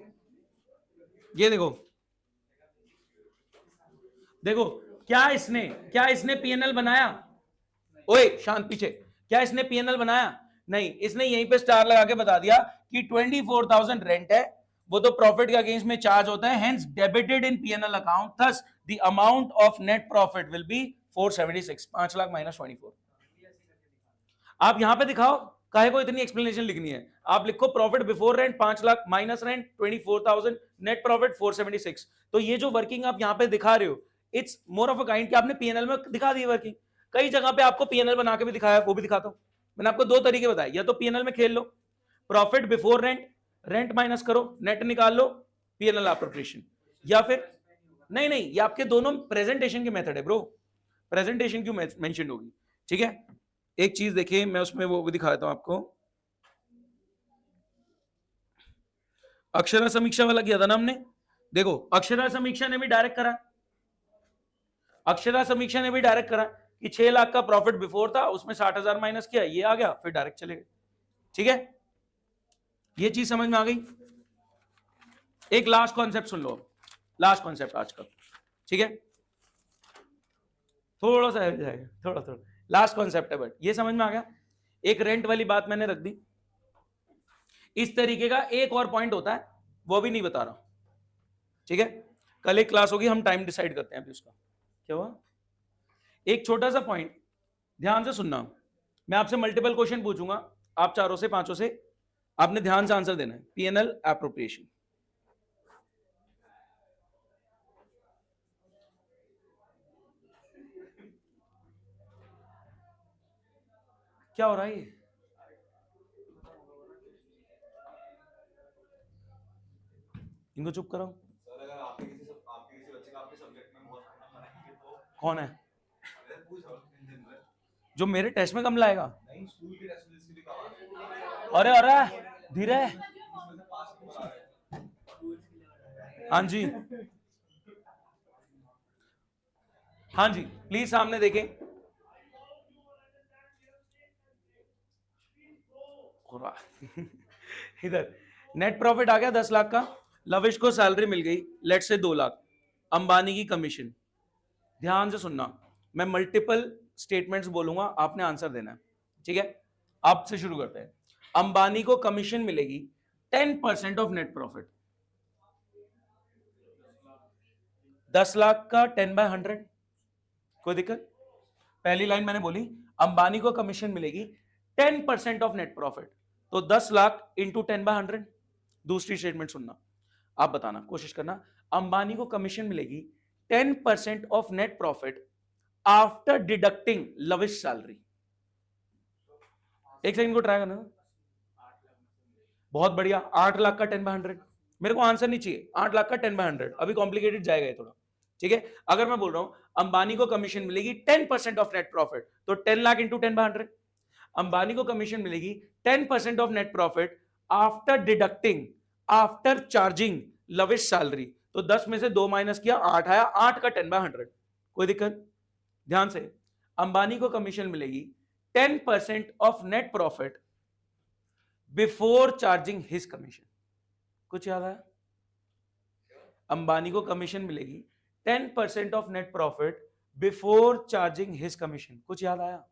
ये देखो, देखो क्या इसने पीएनएल बनाया? ओए शांत पीछे। क्या इसने पीएनएल बनाया? नहीं, इसने यहीं पे स्टार लगा के बता दिया कि 24,000 रेंट है, वो तो प्रॉफिट के अगेंस्ट में चार्ज होता है, hence debited in PNL account, thus the amount of net profit will be 476, 5 lakh minus 24। आप यहां पे दिखाओ, काहे को इतनी एक्सप्लेनेशन लिखनी है? आप लिखो profit before rent 5 lakh minus rent 24,000, net profit 476। तो ये जो वर्किंग आप यहां पे दिखा रहे हो, it's more of a kind कि आपने पीएनएल में दिखा दी वर्किंग। कई जगह पे आपको पीएनएल बना के भी दिखाया, वो भी दिखाता हूं। मैंने आपको 2 तरीके बताए, या तो पीएनएल में खेल लो, profit before rent, rent minus करो, नेट निकाल लो, पीएनएल एप्रोप्रिएशन। या फिर नहीं, ये आपके दोनों प्रेजेंटेशन के मेथड है ब्रो, प्रेजेंटेशन क्यों मेंशन होगी? ठीक है, एक चीज देखिए, मैं उसमें वो भी दिखा देता हूं आपको। अक्षरा समीक्षा वाला किया था ना हमने। देखो अक्षरा समीक्षा ने भी डायरेक्ट करा, कि 6 लाख का प्रॉफिट बिफोर था, उसमें 60,000 माइनस किया, ये आ गया, फिर डायरेक्ट चले गए। ठीक है, ये चीज समझ में आ गई। एक लास्ट कॉन्सेप्ट सुन लो, लास्ट कॉन्सेप्ट आज का। ठीक है, थोड़ा सा जाएगा, थोड़ा लास्ट कॉन्सेप्ट है, बट ये समझ में आ गया। एक रेंट वाली बात मैंने रख दी। इस तरीके का एक और पॉइंट होता है, वो भी नहीं बता रहा। ठीक है, कल एक क्लास होगी, हम टाइम डिसाइड करते हैं अभी उसका। क्या हुआ? एक छोटा सा पॉइंट ध्यान से सुनना, मैं आपसे मल्टीपल क्वेश्चन पूछूंगा, आप 4 से 5 से आपने ध्यान से आंसर देना है। पीएनएल एप्रोप्रिएशन, क्या हो रहा है? ये इनको चुप कराओ। कौन है जो मेरे टेस्ट में कम लाएगा? अरे धीरे। हाँ जी, हाँ जी, प्लीज सामने देखें। इधर नेट प्रॉफिट आ गया 10 लाख का, लविश को सैलरी मिल गई लेट से 2 लाख, अंबानी की कमीशन। ध्यान से सुनना, मैं मल्टीपल स्टेटमेंट्स बोलूंगा, आपने आंसर देना है। ठीक है, आपसे शुरू करते हैं। अंबानी को कमीशन मिलेगी 10% ऑफ नेट प्रॉफिट, 10 लाख का 10/100, कोई दिक्कत? पहली लाइन मैंने बोली, अंबानी को कमीशन मिलेगी 10% ऑफ नेट प्रॉफिट, तो 10 लाख इंटू 10/100। दूसरी स्टेटमेंट सुनना, आप बताना, कोशिश करना। अंबानी को कमीशन मिलेगी 10% of net profit, after deducting lavish salary. एक सेकंड को ट्राई करना। बहुत बढ़िया, 8 लाख का 10/100। मेरे को आंसर नहीं चाहिए, 8 लाख का 10/100। अभी कॉम्प्लिकेटेड जाएगा ये थोड़ा, ठीक है। अगर मैं बोल रहा हूं अंबानी को कमीशन मिलेगी 10% ऑफ नेट प्रॉफिट, तो 10 लाख इंटू 10/100। अंबानी को कमीशन मिलेगी 10% of net profit after deducting, after charging lavish salary, तो 10 में से 2 माइनस किया 8 आया, 8 का 10/100। कोई दिक्कत? ध्यान से, अंबानी को कमीशन मिलेगी 10% of net profit before charging his commission. कुछ याद आया? अंबानी को कमीशन मिलेगी 10% of net profit before charging his commission. कुछ याद आया?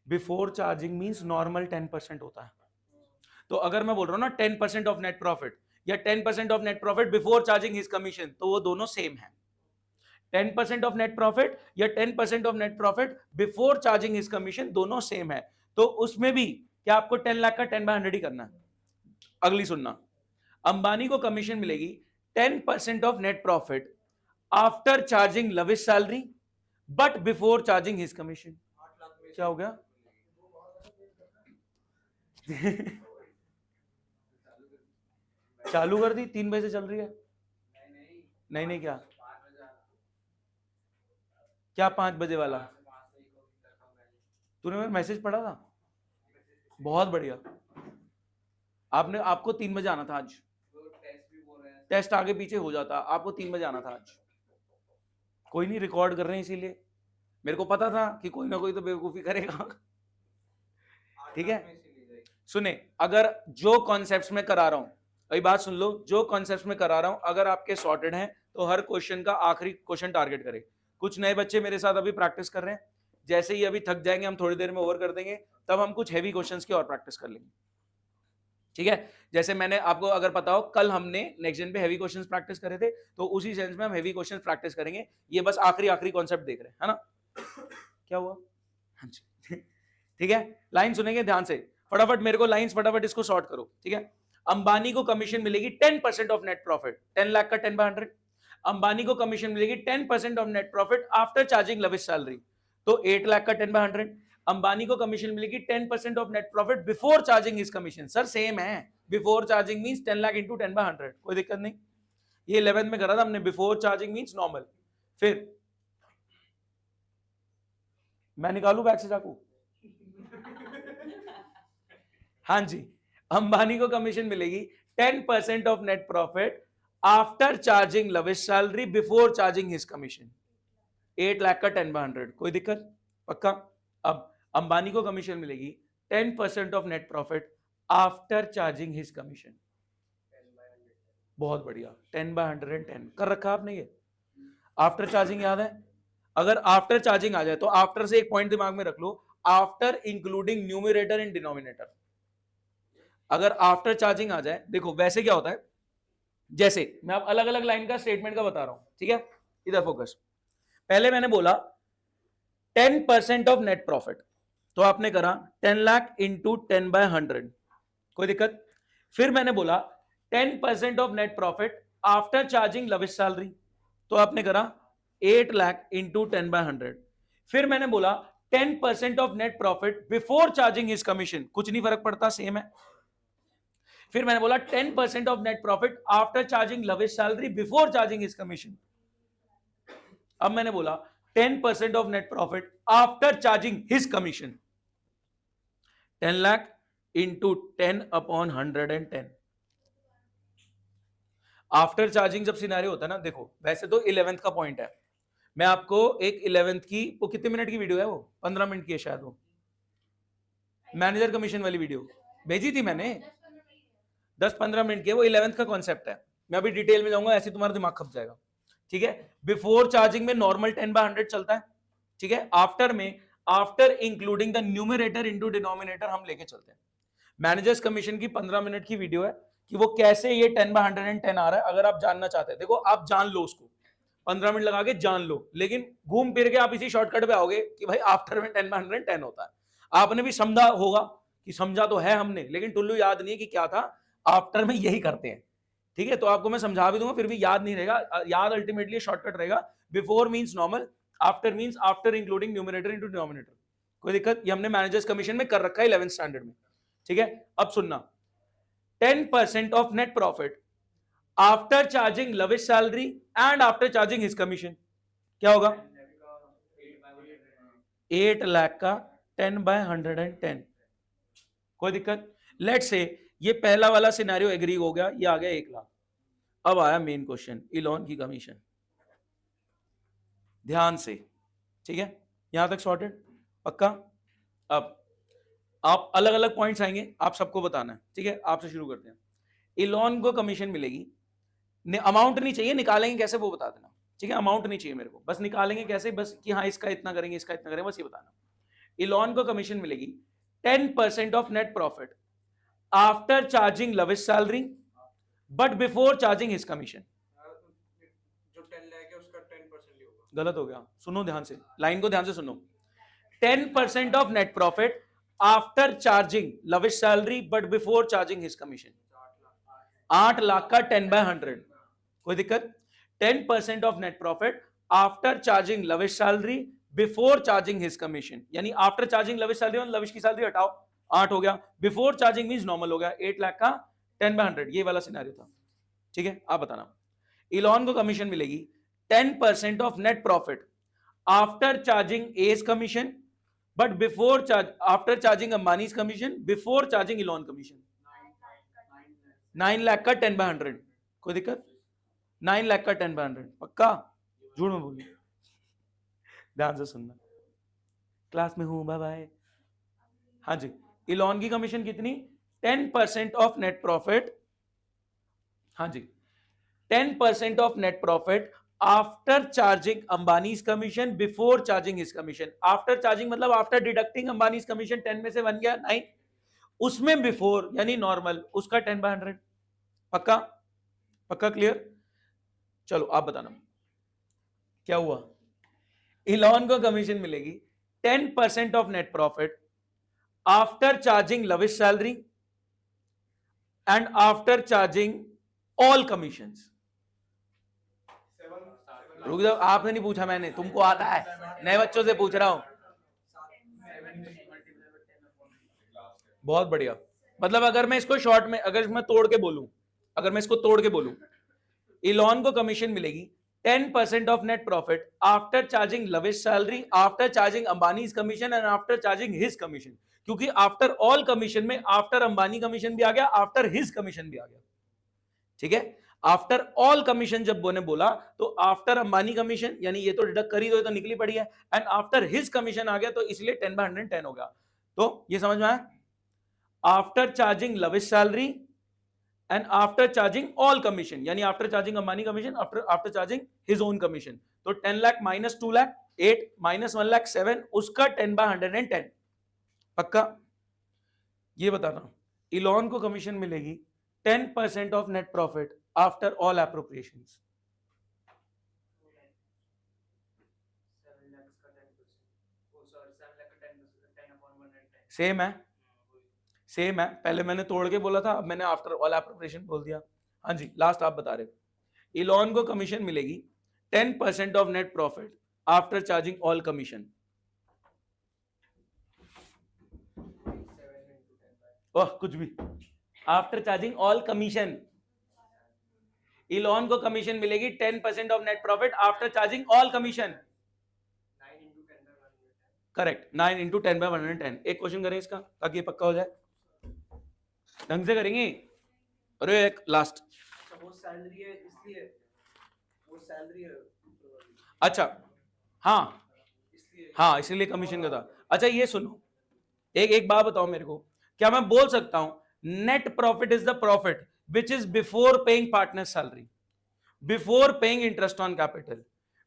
बिफोर चार्जिंग मींस नॉर्मल 10% होता है। तो अगर मैं बोल रहा हूं ना 10% ऑफ नेट प्रॉफिट या 10% of net profit before charging his commission, तो वो दोनों सेम है। 10% ऑफ नेट प्रॉफिट या 10% of net profit before charging his commission, दोनों सेम है। तो उसमें भी क्या आपको 10 लाख का 10/100 ही करना है? अगली सुनना, अंबानी को कमीशन मिलेगी 10% of net profit after charging lavish salary but before charging his commission. क्या हो गया? चालू कर दी, 3 बजे से चल रही है। नहीं नहीं, क्या क्या 5 बजे वाला? तूने मेरा मैसेज पढ़ा था? बहुत बढ़िया। आपको 3 बजे आना था आज। टेस्ट आगे पीछे हो जाता, आपको 3 बजे आना था आज। कोई नहीं, रिकॉर्ड कर रहे हैं इसीलिए। मेरे को पता था कि कोई ना कोई तो बेवकूफी करेगा। ठीक है, सुने, अगर जो कॉन्सेप्ट्स में करा रहा हूं, अभी बात सुन लो, जो कॉन्सेप्ट्स में करा रहा हूं अगर आपके सॉर्टेड हैं तो हर क्वेश्चन का आखिरी क्वेश्चन टारगेट करें। कुछ नए बच्चे मेरे साथ अभी प्रैक्टिस कर रहे हैं, जैसे ही अभी थक जाएंगे, हम थोड़ी देर में ओवर कर देंगे, तब हम कुछ हैवी क्वेश्चंस की और प्रैक्टिस कर लेंगे। ठीक है, जैसे मैंने आपको अगर पता हो, कल हमने नेक्स्ट जेन पे हैवी क्वेश्चंस प्रैक्टिस करे थे, तो उसी सेंस में हम हैवी क्वेश्चंस प्रैक्टिस करेंगे। ये बस आखिरी कॉन्सेप्ट देख रहे हैं, है ना? क्या हुआ? हाँ जी, ठीक है, लाइन सुनेंगे ध्यान से, फटाफट मेरे को लाइंस फटाफट इसको सॉर्ट करो। ठीक है, अंबानी को कमीशन मिलेगी 10% ऑफ नेट प्रॉफिट, 10 लाख का 10/100। अंबानी को कमीशन मिलेगी 10% of net profit after charging lavish salary, तो 8 लाख का 10/100। अंबानी को कमीशन मिलेगी 10% of net profit before charging his commission. Sir same है, before charging means 10 lakh into 10/100, कोई दिक्कत नहीं। ये 11th में करा था हमने, बिफोर चार्जिंग मींस नॉर्मल। फिर मैं निकालू बैग से चाकू? हाँ जी, अंबानी को कमीशन मिलेगी 10% of net profit after charging lavish salary before charging his commission, 8 lakh का 10/100, कोई दिक्कत? पक्का। अब अंबानी को कमीशन मिलेगी 10% of net profit after charging his commission. बहुत बढ़िया, 10/110 कर रखा आपने। ये आफ्टर चार्जिंग याद है? अगर आफ्टर चार्जिंग आ जाए तो आफ्टर से एक पॉइंट दिमाग में रख लो, after including numerator and denominator. अगर आफ्टर चार्जिंग आ जाए, देखो वैसे क्या होता है, जैसे मैं अब अलग अलग लाइन का स्टेटमेंट का बता रहा हूं, ठीक है, इधर फोकस। पहले मैंने बोला 10% ऑफ नेट प्रॉफिट, तो आपने करा 10 लाख इंटू 10/100, कोई दिक्कत? फिर मैंने बोला 10% of net profit after charging lavish salary, तो आपने करा 8 लाख इंटू 10/100। फिर मैंने बोला 10% of net profit before charging his commission, कुछ नहीं फर्क पड़ता, सेम है। फिर मैंने बोला 10% of net profit after charging lavish salary before charging his commission. अब मैंने बोला 10% of net profit after charging his commission, 10 lakh into 10/110। After charging जब सिनेरियो होता है ना, देखो वैसे तो 11th का पॉइंट है, मैं आपको एक 11th की, वो कितने मिनट की वीडियो है, वो 15 मिनट की है शायद, वो मैनेजर कमीशन वाली वीडियो भेजी थी मैंने, 10-15 मिनट की है, वो 11th का कॉन्सेप्ट है। मैं अभी डिटेल में जाऊंगा, ऐसे तुम्हारा दिमाग खप जाएगा। ठीक है, बिफोर चार्जिंग में नॉर्मल 10/100 चलता है, ठीक है, आफ्टर में after including the numerator into denominator हम लेके चलते हैं। मैनेजर्स कमीशन की 15 मिनट की वीडियो है कि वो कैसे ये 10/110 आ रहा है। अगर आप जानना चाहते हैं, देखो आप जान लो उसको, 15 मिनट लगा के जान लो, लेकिन घूम फिर के आप इसी शॉर्टकट पे आओगे कि भाई आफ्टर में 10/110 होता है। आपने भी समझा होगा कि समझा तो है हमने, लेकिन टुल्लू याद नहीं कि क्या था आफ्टर में, यही करते हैं। ठीक है, तो आपको मैं समझा भी दूंगा फिर भी याद नहीं रहेगा, याद अल्टीमेटली शॉर्टकट रहेगा। Before means normal, after means after including numerator into denominator. कोई दिक्कत? ये हमने मैनेजर्स कमीशन में कर रखा है 11th स्टैंडर्ड में। ठीक है, अब सुनना, 10% of net profit after charging lavish salary and after charging his commission, क्या होगा? 8 लाख का 10/110। कोई दिक्कत? लेट्स से ये पहला वाला सिनेरियो एग्री हो गया, ये आ गया 1 लाख। अब आया मेन क्वेश्चन, इलॉन की कमीशन। ध्यान से, ठीक है, यहां तक सॉर्टेड? पक्का? अब आप अलग अलग पॉइंट्स आएंगे, आप सबको बताना है, ठीक है? आपसे शुरू करते हैं। इलॉन को कमीशन मिलेगी, अमाउंट नहीं चाहिए, निकालेंगे कैसे वो बता देना, ठीक है? अमाउंट नहीं चाहिए मेरे को, बस निकालेंगे कैसे, बस कि हाँ इसका इतना करेंगे, इसका इतना करेंगे, बस ये बताना। इलॉन को कमीशन मिलेगी 10% of net profit after charging lavish salary but before charging his commission. जो 10 लाख है उसका 10% ही होगा। गलत हो गया, सुनो ध्यान से, लाइन को ध्यान से सुनो। 10% of net profit after charging lavish salary but before charging his commission. 8 lakh का 10/100। कोई दिक्कत? 10% of net profit after charging lavish salary before charging his commission, यानी आफ्टर चार्जिंग लविश सैलरी और लविश की सैलरी हटाओ, 8 हो गया। बिफोर चार्जिंग मींस नॉर्मल हो गया, 8 लाख का 10/100, ये वाला सिनेरियो था। ठीक है, आप बताना। इलॉन को कमीशन मिलेगी 10% of net profit after charging as commission but before charge after charging Ambani's commission before charging Elon commission. 9 lakh का 10/100। कोई दिक्कत? 9 लाख का 10/100 पक्का? झूठ में बोलिए, ध्यान से सुनना, क्लास में हूं, बाय बाय। हाँ जी, इलॉन की कमीशन कितनी? 10% ऑफ नेट प्रॉफिट। हाँ जी, 10% of net profit after charging Ambani's commission before charging his commission. After charging मतलब आफ्टर डिडक्टिंग अंबानीज कमीशन, 10 में से बन गया 9, उसमें बिफोर यानी नॉर्मल, उसका 10/100। पक्का? पक्का? क्लियर? चलो आप बताना क्या हुआ। इलॉन को कमीशन मिलेगी 10% of net profit after charging lavish salary and after charging all commissions. रुक जाओ, आपने नहीं पूछा, मैंने, तुमको आता है, नए बच्चों से पूछ रहा हूं। बहुत बढ़िया। मतलब अगर मैं इसको शॉर्ट में, अगर मैं तोड़ के बोलूं, अगर मैं इसको तोड़ के बोलूं, इलॉन को कमीशन मिलेगी 10% of net profit after charging lavish salary, after charging Ambani's commission and after charging his commission. क्योंकि आफ्टर ऑल कमीशन में आफ्टर अंबानी कमीशन भी आ गया, आफ्टर हिज कमीशन भी आ गया। ठीक है, आफ्टर ऑल कमीशन जब बोने बोला तो आफ्टर अंबानी कमीशन, यानी ये तो डिडक्ट कर ही दो, तो निकली पड़ी है, एंड आफ्टर हिज कमीशन आ गया, तो इसलिए 10/110 हो गया। तो ये समझ में आया? After charging lavish salary and after charging all commission, यानी after charging Ambani commission, after charging his own commission. तो 10 लाख माइनस 2 लाख 8 माइनस 1 लाख 7, उसका 10/110। पक्का? ये बताना, इलॉन को कमीशन मिलेगी 10% of net profit after all appropriations. 7 lakh का 10%, ओ सॉरी 7 लाख का 10%, 10/110। सेम है, सेम है, पहले मैंने तोड़ के बोला था, अब मैंने आफ्टर ऑल एप्रोप्रिएशन बोल दिया। हाँ जी, लास्ट आप बता रहे हो। इलॉन को कमीशन मिलेगी 10% of net profit after charging all commission. Oh कुछ भी, after charging all commission. Elon को कमीशन मिलेगी 10% of net profit after charging all commission. 9 into 10/110। Correct, 9 into 10/110। एक क्वेश्चन करें इसका ताकि ये पक्का हो जाए, ढंग से करेंगे। अरे एक लास्ट, वो सैलरी है इसलिए, वो सैलरी है। अच्छा हाँ इसलिए हाँ, इसीलिए कमीशन का था। अच्छा ये सुनो, एक एक बात बताओ मेरे को, क्या मैं बोल सकता हूं net profit is the profit which is before paying partner salary, before paying interest on capital,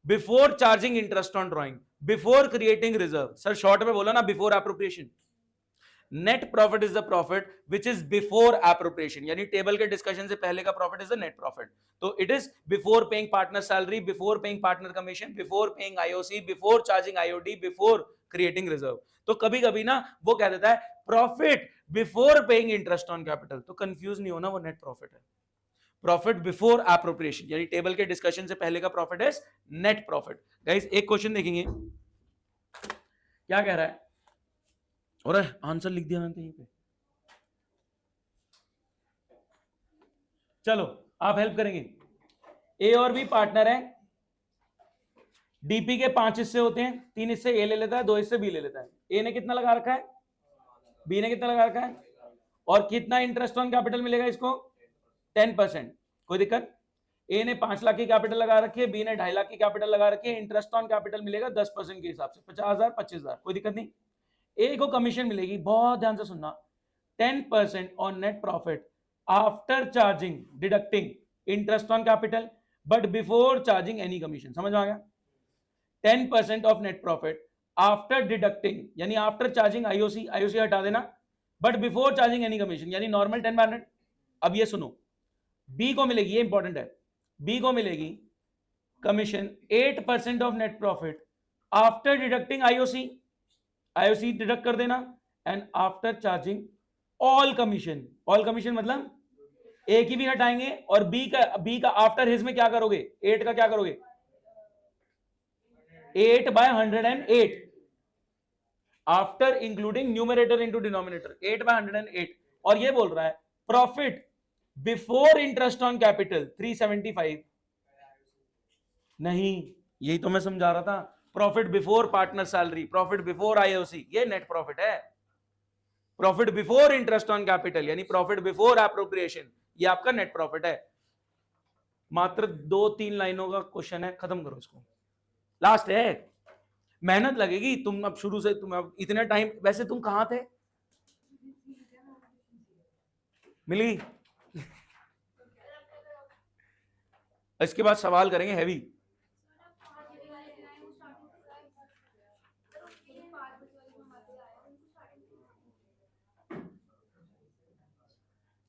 before charging interest on drawing, before creating reserve? Sir short में बोला ना, before appropriation. Net profit is the profit which is before appropriation, यानी टेबल के डिस्कशन से पहले का profit is the net profit. तो it is before paying partner salary, before paying partner commission, before paying IOC, before charging IOD, before creating reserve. तो कभी कभी ना वो कह देता है profit before paying interest on capital, तो कंफ्यूज नहीं होना, वो नेट प्रॉफिट है। प्रॉफिट बिफोर एप्रोप्रिएशन, यानी टेबल के डिस्कशन से पहले का profit is net profit. Guys एक क्वेश्चन देखेंगे, क्या कह रहा है, और आंसर लिख दिया मैंने कहीं पे, चलो आप हेल्प करेंगे। ए और बी पार्टनर है, डीपी के 5 हिस्से होते हैं, 3 हिस्से ए ले लेता है, 2 हिस्से बी ले लेता है। ए ने कितना लगा रखा है, बी ने कितना लगा रखा है, और कितना इंटरेस्ट ऑन कैपिटल मिलेगा इसको, 10%। कोई दिक्कत, ए ने 5 लाख की कैपिटल लगा रखी है, बी ने 2.5 लाख की कैपिटल लगा रखी है, इंटरेस्ट ऑन कैपिटल मिलेगा 10% के हिसाब से 50,000 25,000, कोई दिक्कत नहीं। ए को कमीशन मिलेगी, बहुत ध्यान से सुनना, 10% on net profit after charging deducting interest on capital but before charging any commission. समझ में आ गया, 10% of net profit after deducting, यानी आफ्टर चार्जिंग आईओसी, आईओसी हटा देना, but before charging any commission, यानी नॉर्मल 10%। अब ये सुनो, बी को मिलेगी, ये इंपॉर्टेंट है, बी को मिलेगी commission 8% of net profit after deducting IOC, IOC deduct कर देना, and after charging all commission. All commission मतलब ए की भी हटाएंगे, और बी का आफ्टर हिज में क्या करोगे, 8 का क्या करोगे, 8/108 after including numerator into denominator, 8/108। और ये बोल रहा है profit before interest on capital 375, नहीं यही तो मैं समझा रहा था, profit before partner salary, profit before IOC, ये नेट प्रॉफिट है। Profit before interest on capital यानी प्रॉफिट बिफोर एप्रोप्रिएशन, ये आपका नेट प्रॉफिट है। मात्र 2-3 लाइनों का क्वेश्चन है, खत्म करो इसको, लास्ट है, मेहनत लगेगी। तुम अब शुरू से, तुम अब इतने टाइम, वैसे तुम कहां थे, मिली इसके बाद सवाल करेंगे हैवी।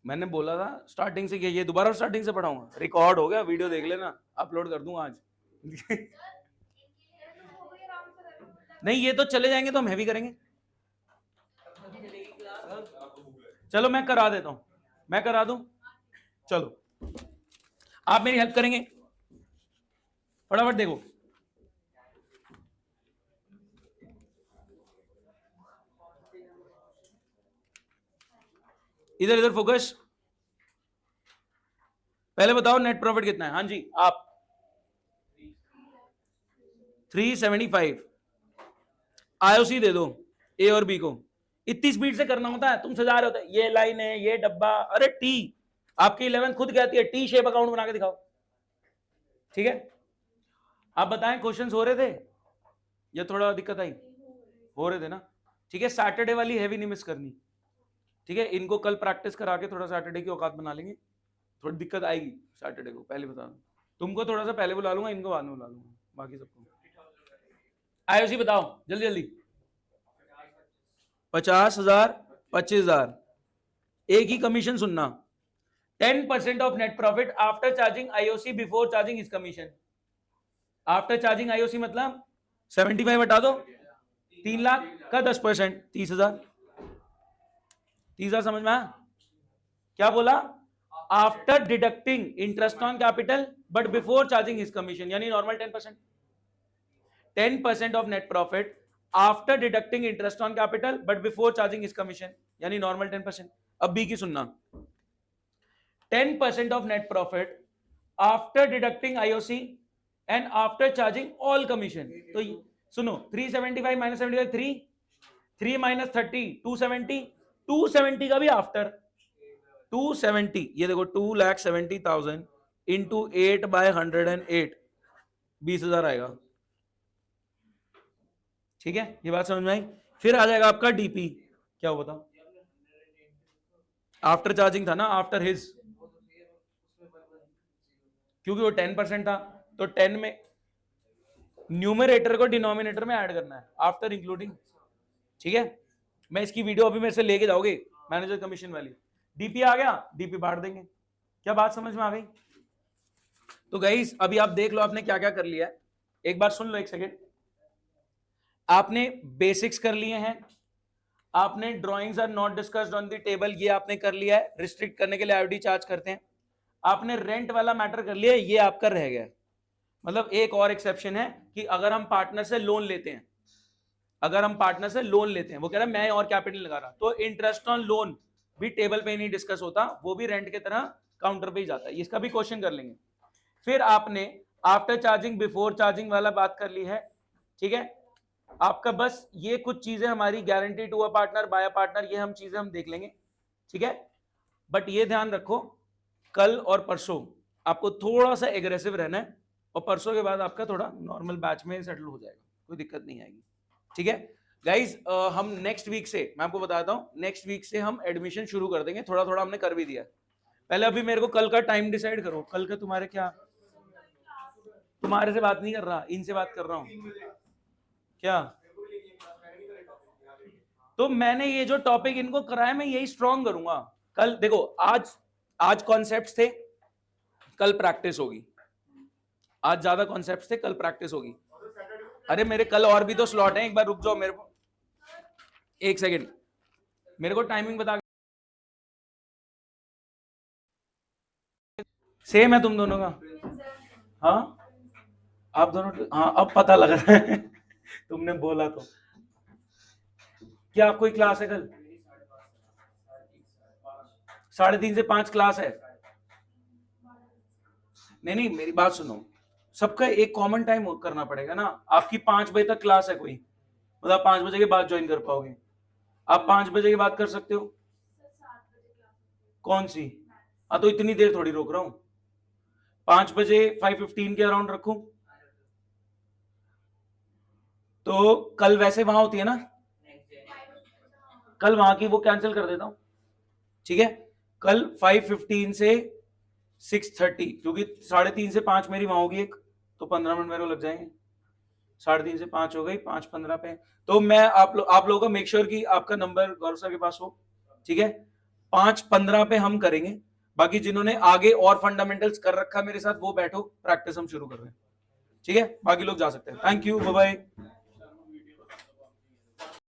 मैंने बोला था स्टार्टिंग से, ये दोबारा स्टार्टिंग से पढ़ाऊंगा, रिकॉर्ड हो गया, वीडियो देख लेना, अपलोड कर दूंगा आज। नहीं ये तो चले जाएंगे तो हम हैवी करेंगे। चलो मैं करा देता हूं, मैं करा दूं, चलो आप मेरी हेल्प करेंगे, फटाफट देखो। इधर इधर फोकस, पहले बताओ नेट प्रॉफिट कितना है। हाँ जी आप, 375। आईओसी दे दो ए और बी को, इतनी स्पीड से करना होता है, तुम सजा रहे होते हैं, ये लाइन है, ये डब्बा, अरे टी, आपकी 11 खुद कहती है टी शेप अकाउंट बना के दिखाओ, ठीक है। आप बताएं क्वेश्चंस हो रहे थे या थोड़ा दिक्कत आई, हो रहे थे ना, ठीक है। सैटरडे वाली हैवी नहीं मिस करनी, ठीक है। इनको कल प्रैक्टिस करा के थोड़ा सैटरडे की औकात बना लेंगे, थोड़ी दिक्कत आएगी सैटरडे को, पहले बता दूं, तुमको थोड़ा सा पहले बुला लूंगा, इनको बाद में बुला लूंगा, बाकी सबको। आईओसी बताओ जल्दी जल्दी, 50,000 25,000। एक ही कमीशन सुनना, 10% of net profit after charging IOC before charging इस कमीशन। आफ्टर चार्जिंग आईओसी मतलब 75 हटा दो, 3 लाख का 10%, 30,000। 30,000 समझ में आया, क्या बोला, after deducting interest on capital but before charging his commission, यानी normal 10%। 10% of net profit after deducting interest on capital but before charging his commission, यानी नॉर्मल 10%। अब बी की सुनना, 10% of net profit after deducting IOC and after charging all commission. तो सुनो, 375 माइनस 75 3 माइनस 30 270, 270 का भी आफ्टर 270, ये देखो 2,70,000 इंटू 8/108, 20,000 आएगा, ठीक है। ये बात समझ में आई। फिर आ जाएगा आपका डीपी, क्या हुआ था, आफ्टर चार्जिंग था ना, आफ्टर हिज, क्योंकि वो 10% था, तो 10 में न्यूमरेटर को डिनोमिनेटर में ऐड करना है, आफ्टर इंक्लूडिंग, ठीक है। मैं इसकी वीडियो अभी मेरे से लेके जाओगे, मैनेजर कमीशन वाली। डीपी आ गया, डीपी बांट देंगे, क्या बात समझ में आ गई। तो गाइस अभी आप देख लो आपने क्या क्या कर लिया है, एक बार सुन लो, एक सेकेंड। आपने बेसिक्स कर लिए हैं, आपने drawings are not discussed on the table, ये आपने कर लिया है, रिस्ट्रिक्ट करने के लिए आईडी चार्ज करते हैं। आपने रेंट वाला मैटर कर लिया, ये आपका रह गया। मतलब एक और एक्सेप्शन है कि अगर हम पार्टनर से लोन लेते हैं, अगर हम पार्टनर से लोन लेते हैं, वो कह रहा है मैं और कैपिटल लगा रहा, तो इंटरेस्ट ऑन लोन भी टेबल पे नहीं डिस्कस होता, वो भी रेंट की तरह काउंटर पे ही जाता है। इसका भी क्वेश्चन कर लेंगे। फिर आपने आफ्टर चार्जिंग बिफोर चार्जिंग वाला बात कर ली है, ठीक है। आपका बस ये कुछ चीजें हमारी guarantee to a partner by a partner, ये हम चीजें हम देख लेंगे, ठीक है। बट ये ध्यान रखो, कल और परसों आपको थोड़ा सा एग्रेसिव रहना है, और परसों के बाद आपका थोड़ा नॉर्मल बैच में सेटल हो जाएगा, कोई दिक्कत नहीं आएगी, ठीक है। गाइज हम नेक्स्ट वीक से, मैं आपको बताता हूं, नेक्स्ट वीक से हम एडमिशन शुरू कर देंगे, थोड़ा थोड़ा हमने कर भी दिया। पहले अभी मेरे को कल का टाइम डिसाइड करो, कल का तुम्हारे क्या, तुम्हारे से बात नहीं कर रहा, इनसे बात कर रहा हूं। क्या? तो मैंने ये जो टॉपिक इनको कराया, मैं यही स्ट्रॉन्ग करूंगा। कल देखो, आज कॉन्सेप्ट्स थे, कल प्रैक्टिस होगी। आज ज्यादा कॉन्सेप्ट्स थे, कल प्रैक्टिस होगी। अरे मेरे कल और भी तो स्लॉट हैं, एक बार रुक जाओ मेरे को, एक सेकंड, मेरे को टाइमिंग बता। सेम है तुम दोनों का? हाँ आप दोनों, हाँ अब पता लग रहा है तुमने बोला तो। क्या कोई क्लास है कल? 3:30 से 5 क्लास है। नहीं नहीं, मेरी बात सुनो, सबका एक कॉमन टाइम करना पड़ेगा ना। आपकी 5 बजे तक क्लास है कोई, मतलब आप 5 बजे के बाद ज्वाइन कर पाओगे? आप 5 बजे के बाद कर सकते हो? कौन सी? हाँ तो इतनी देर थोड़ी रोक रहा हूं। 5 बजे 5:15 के अराउंड रखूं? तो कल वैसे वहां होती है ना, कल वहां की वो कैंसिल कर देता हूं, ठीक है। कल 5:15 से 6:30, क्योंकि 3:30 से 5 मेरी वहां होगी एक, तो 15 मिनट मेरे को लग जाएंगे। 3:30 से 5 हो गई, 5:15 पे। तो मैं आप लोगों का मेक श्योर कि आपका नंबर गौरव सर के पास हो, ठीक है। 5:15 पे हम करेंगे। बाकी जिन्होंने आगे और फंडामेंटल्स कर रखा मेरे साथ, वो बैठो, प्रैक्टिस हम शुरू कर रहे हैं, ठीक है। बाकी लोग जा सकते हैं। Thank you, bye bye.